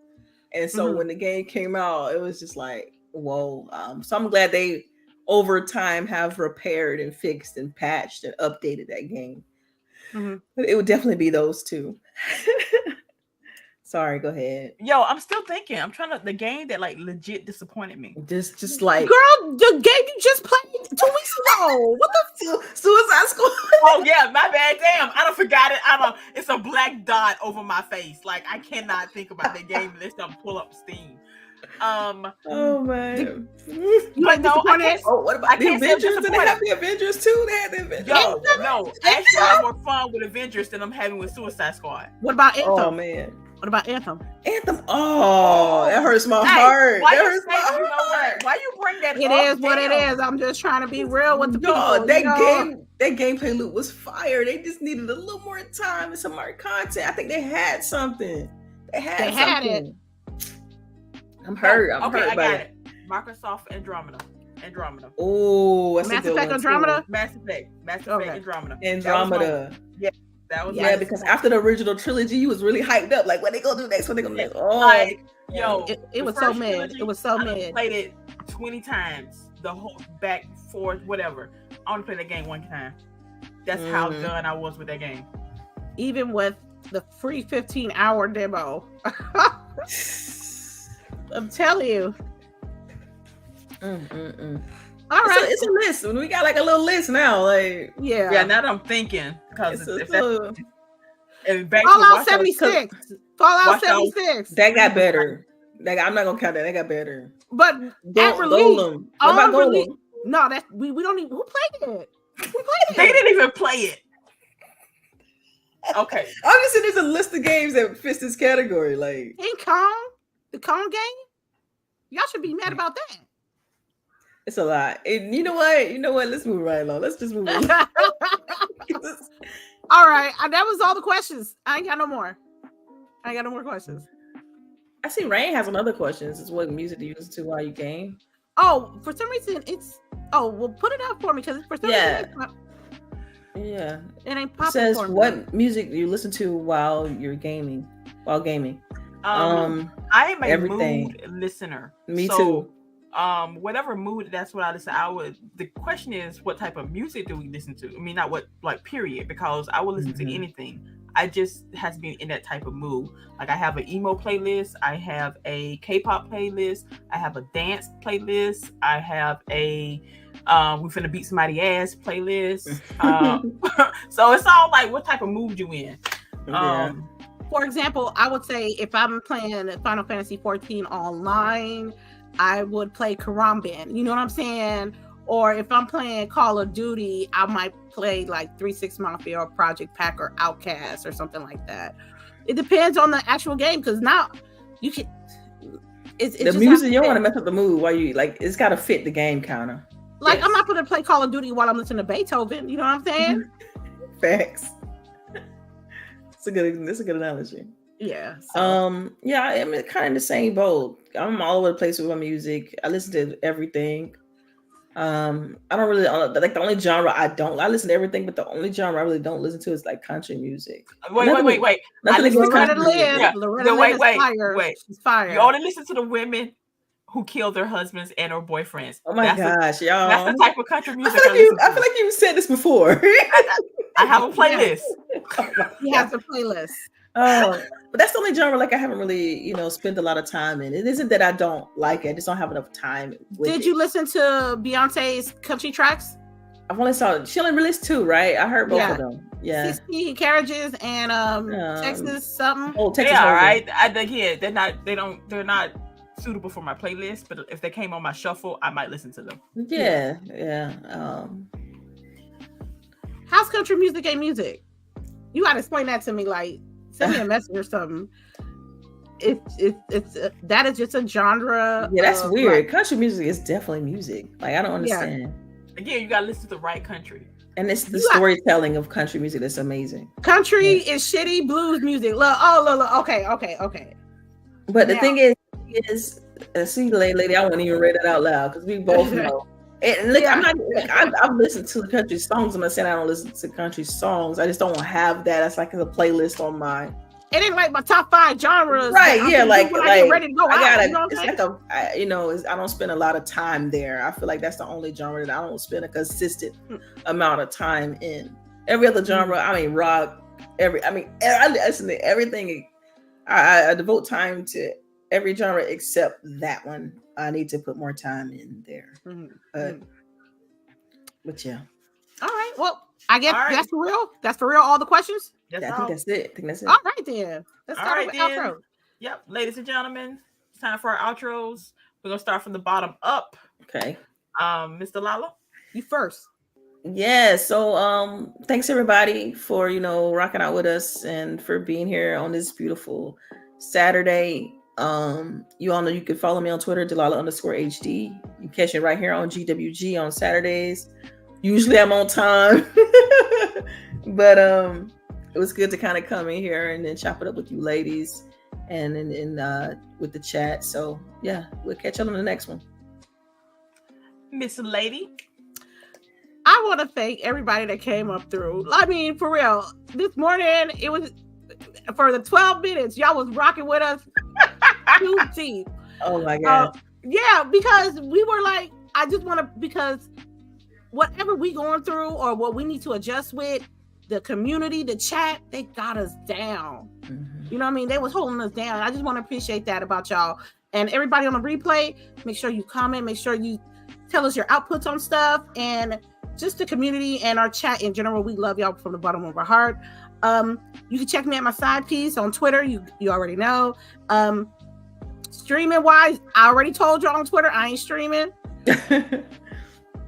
And so when the game came out, it was just like, whoa. So I'm glad they, over time, have repaired and fixed and patched and updated that game. But it would definitely be those two. Sorry, go ahead. Yo, I'm still thinking. I'm trying to the game that like legit disappointed me. Just like girl, the game you just played 2 weeks ago. What the Suicide Squad? Oh yeah, my bad. Damn, I don't forgot it. It's a black dot over my face. Like I cannot think about the game unless I pull up Steam. Oh man. But no, I can't. What about the Avengers? Did they have the Avengers too? They had the Avengers. No. Actually, I have more fun with Avengers than I'm having with Suicide Squad. What about Anthem? Oh man. What about Anthem? Oh, that hurts my heart. That hurts my heart. Why you bring that It up? is what it is. I'm just trying to be real with the people. That gameplay loop was fire. They just needed a little more time and some more content. I think they had something. They had it. I'm hurt. I'm hurt. I got it. Microsoft Andromeda. Oh, that's Mass a good Effect one Andromeda? too. Mass Effect Andromeda. That was because after the original trilogy, you was really hyped up. Like, what they gonna do next? What they gonna do next? Oh, like, it was so mid. It was so mid. I played it 20 times. The whole back, forth, whatever. I only played that game one time. That's how done I was with that game. Even with the free 15-hour demo. I'm telling you. All right, it's a list. We got like a little list now. Like, yeah. Now that I'm thinking, because Fallout 76. Fallout 76. That got better. I'm not gonna count that. That got better. But at release, Golem. What about Golem? No, that's we don't even. Who played it? They didn't even play it. Okay, obviously there's a list of games that fits this category. Like King Kong, the Kong game. Y'all should be mad about that. It's a lot. And you know what? Let's move right along. Let's just move on. All right. That was all the questions. I ain't got no more. Questions. I see Rain has some other questions. It's what music do you listen to while you game? Oh, for some reason well, put it up for me because for some reason Yeah. It ain't It popping says for me. what music do you listen to while you're gaming? While gaming. I am a everything. mood listener. Me so, too. Whatever mood, that's what I listen. The question is, what type of music do we listen to? I mean, not what, like, period, because I will listen to anything. I just has been in that type of mood. Like, I have an emo playlist, I have a K-pop playlist, I have a dance playlist, I have a we finna beat somebody ass playlist. So it's all like what type of mood you in. Yeah. For example, I would say if I'm playing Final Fantasy 14 online, I would play Karambin. You know what I'm saying? Or if I'm playing Call of Duty, I might play like 3-6 Mafia or Project Pack or Outcast or something like that. It depends on the actual game, because now you can. The music, you don't want to mess up the mood while you, like, it's got to fit the game counter. Like, yes. I'm not going to play Call of Duty while I'm listening to Beethoven. You know what I'm saying? Facts. That's a good analogy. Yeah. So. Yeah, I'm kind of in the same boat. I'm all over the place with my music. I listen to everything. I don't really like the only genre I listen to everything, but the only genre I really don't listen to is like country music. Wait. Nothing against country music. Loretta Lynn is wait. She's fire. You only listen to the women who killed their husbands and or boyfriends. Oh my gosh, y'all! That's the type of country music I feel like you've said this before. I have a playlist. He has a playlist. But that's the only genre like I haven't really, spent a lot of time in. It isn't that I don't like it; I just don't have enough time. Did you listen to Beyonce's country tracks? I've only saw she only released 2, right? I heard both of them. Yeah, 60 Carriages and Texas something. Oh, Texas. Yeah, all right. I think they're not suitable for my playlist, but if they came on my shuffle, I might listen to them. Yeah. How's country music ain't music? You gotta explain that to me. Like, send me a message or something. It's that is just a genre. Yeah, that's weird. Like, country music is definitely music. Like, I don't understand. Yeah. Again, you gotta listen to the right country. And it's the storytelling of country music that's amazing. Country is shitty blues music. Look, okay. But the thing is, see, lady, I won't even read it out loud because we both know. And look, I've listened to country songs. I'm not saying I don't listen to country songs. I just don't have that. That's like a playlist on mine. It ain't like my top 5 genres. Right? Yeah, like I get ready to go out. It's I don't spend a lot of time there. I feel like that's the only genre that I don't spend a consistent amount of time in. Every other genre, I mean, rock. I listen to everything. I devote time to every genre except that one. I need to put more time in there. But yeah. All right. Well, I guess that's for real. That's for real. All the questions. I think that's it. All right then. Let's start with the outro. Yep, ladies and gentlemen, it's time for our outros. We're gonna start from the bottom up. Okay. Mr. Lala, you first. Yeah. So thanks everybody for rocking out with us and for being here on this beautiful Saturday. You all know you can follow me on Twitter, Delilah_HD. You can catch it right here on GWG on Saturdays. Usually I'm on time. But it was good to kind of come in here and then chop it up with you ladies and with the chat. So yeah, we'll catch up on the next one. Miss Lady, I want to thank everybody that came up through. I mean, for real, this morning it was for the 12 minutes y'all was rocking with us. Oh my god. Yeah, because we were like, I just want to, because whatever we going through or what we need to adjust with, the community, the chat, they got us down. You know what I mean? They was holding us down. I just want to appreciate that about y'all. And everybody on the replay, make sure you comment, make sure you tell us your outputs on stuff, and just the community and our chat in general. We love y'all from the bottom of our heart. You can check me at my side piece on Twitter. You already know. Streaming wise, I already told you on Twitter, I ain't streaming.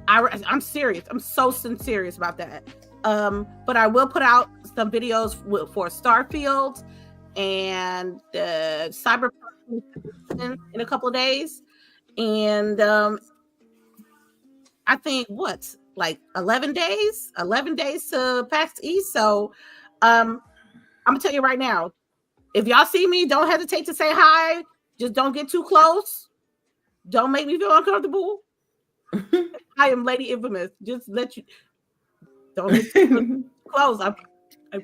I'm serious. I'm so serious about that. But I will put out some videos for Starfield and Cyberpunk in a couple of days. And I think like 11 days to PAX East. So I'm gonna tell you right now, if y'all see me, don't hesitate to say hi. Just don't get too close. Don't make me feel uncomfortable. I am Lady Infamous. Just let you Don't get too close. I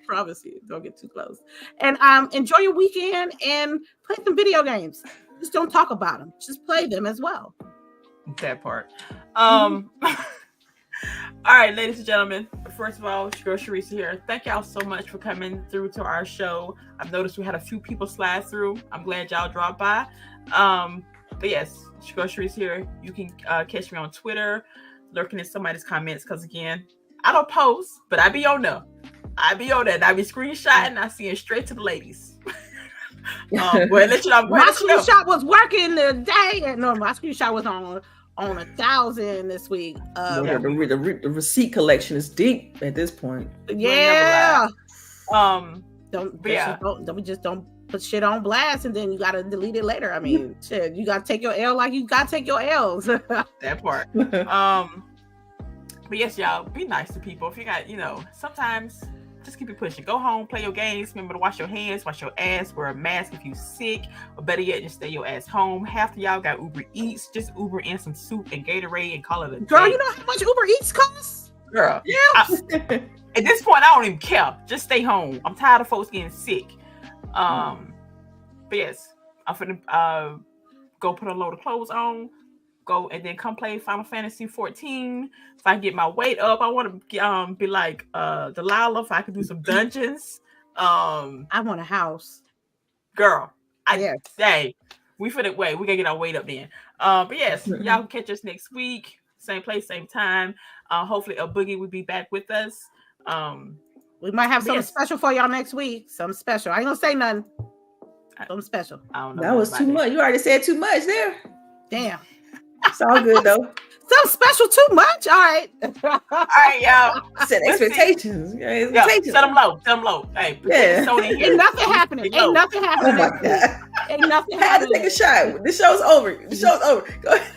promise you, don't get too close. And enjoy your weekend and play some video games. Just don't talk about them. Just play them as well. That part. All right, ladies and gentlemen. First of all, it's your girl CHAREECE here. Thank y'all so much for coming through to our show. I've noticed we had a few people slide through. I'm glad y'all dropped by. But yes, it's your girl CHAREECE here. You can catch me on Twitter, lurking in somebody's comments, because again, I don't post, but I be on there. And I be screenshotting. I see it straight to the ladies. Well, let you know, my screenshot was working today. No, my screenshot was on 1,000 this week. The receipt collection is deep at this point. Yeah. Don't put shit on blast and then you gotta delete it later. I mean, shit, you gotta take your L like you gotta take your L's. That part. But yes, y'all, be nice to people. If you got, sometimes just keep it pushing. Go home, play your games. Remember to wash your hands, wash your ass, wear a mask if you sick, or better yet, just stay your ass home. Half of y'all got Uber Eats. Just Uber in some soup and Gatorade and call it a day. Girl, you know how much Uber Eats costs? Girl, yeah. At this point, I don't even care. Just stay home. I'm tired of folks getting sick. But yes, I'm finna go put a load of clothes on. Go and then come play Final Fantasy 14. If I get my weight up, I want to be like Delilah. If I could do some dungeons, I want a house, girl. Yes. Hey, we finna wait. We gotta get our weight up then. But yes, y'all can catch us next week, same place, same time. Hopefully, LBOOGIE will be back with us. We might have something special for y'all next week. Something special. I ain't gonna say nothing. Something special. I don't know. That was too much. You already said too much there. Damn. It's all good though. Something special too much. All right. All right, y'all. Set expectations. Yeah, set them low. Set them low. Hey, yeah. Ain't nothing happening. Ain't nothing happening. Oh my God. Ain't nothing happening. I had to take a shot. The show's over. Go ahead.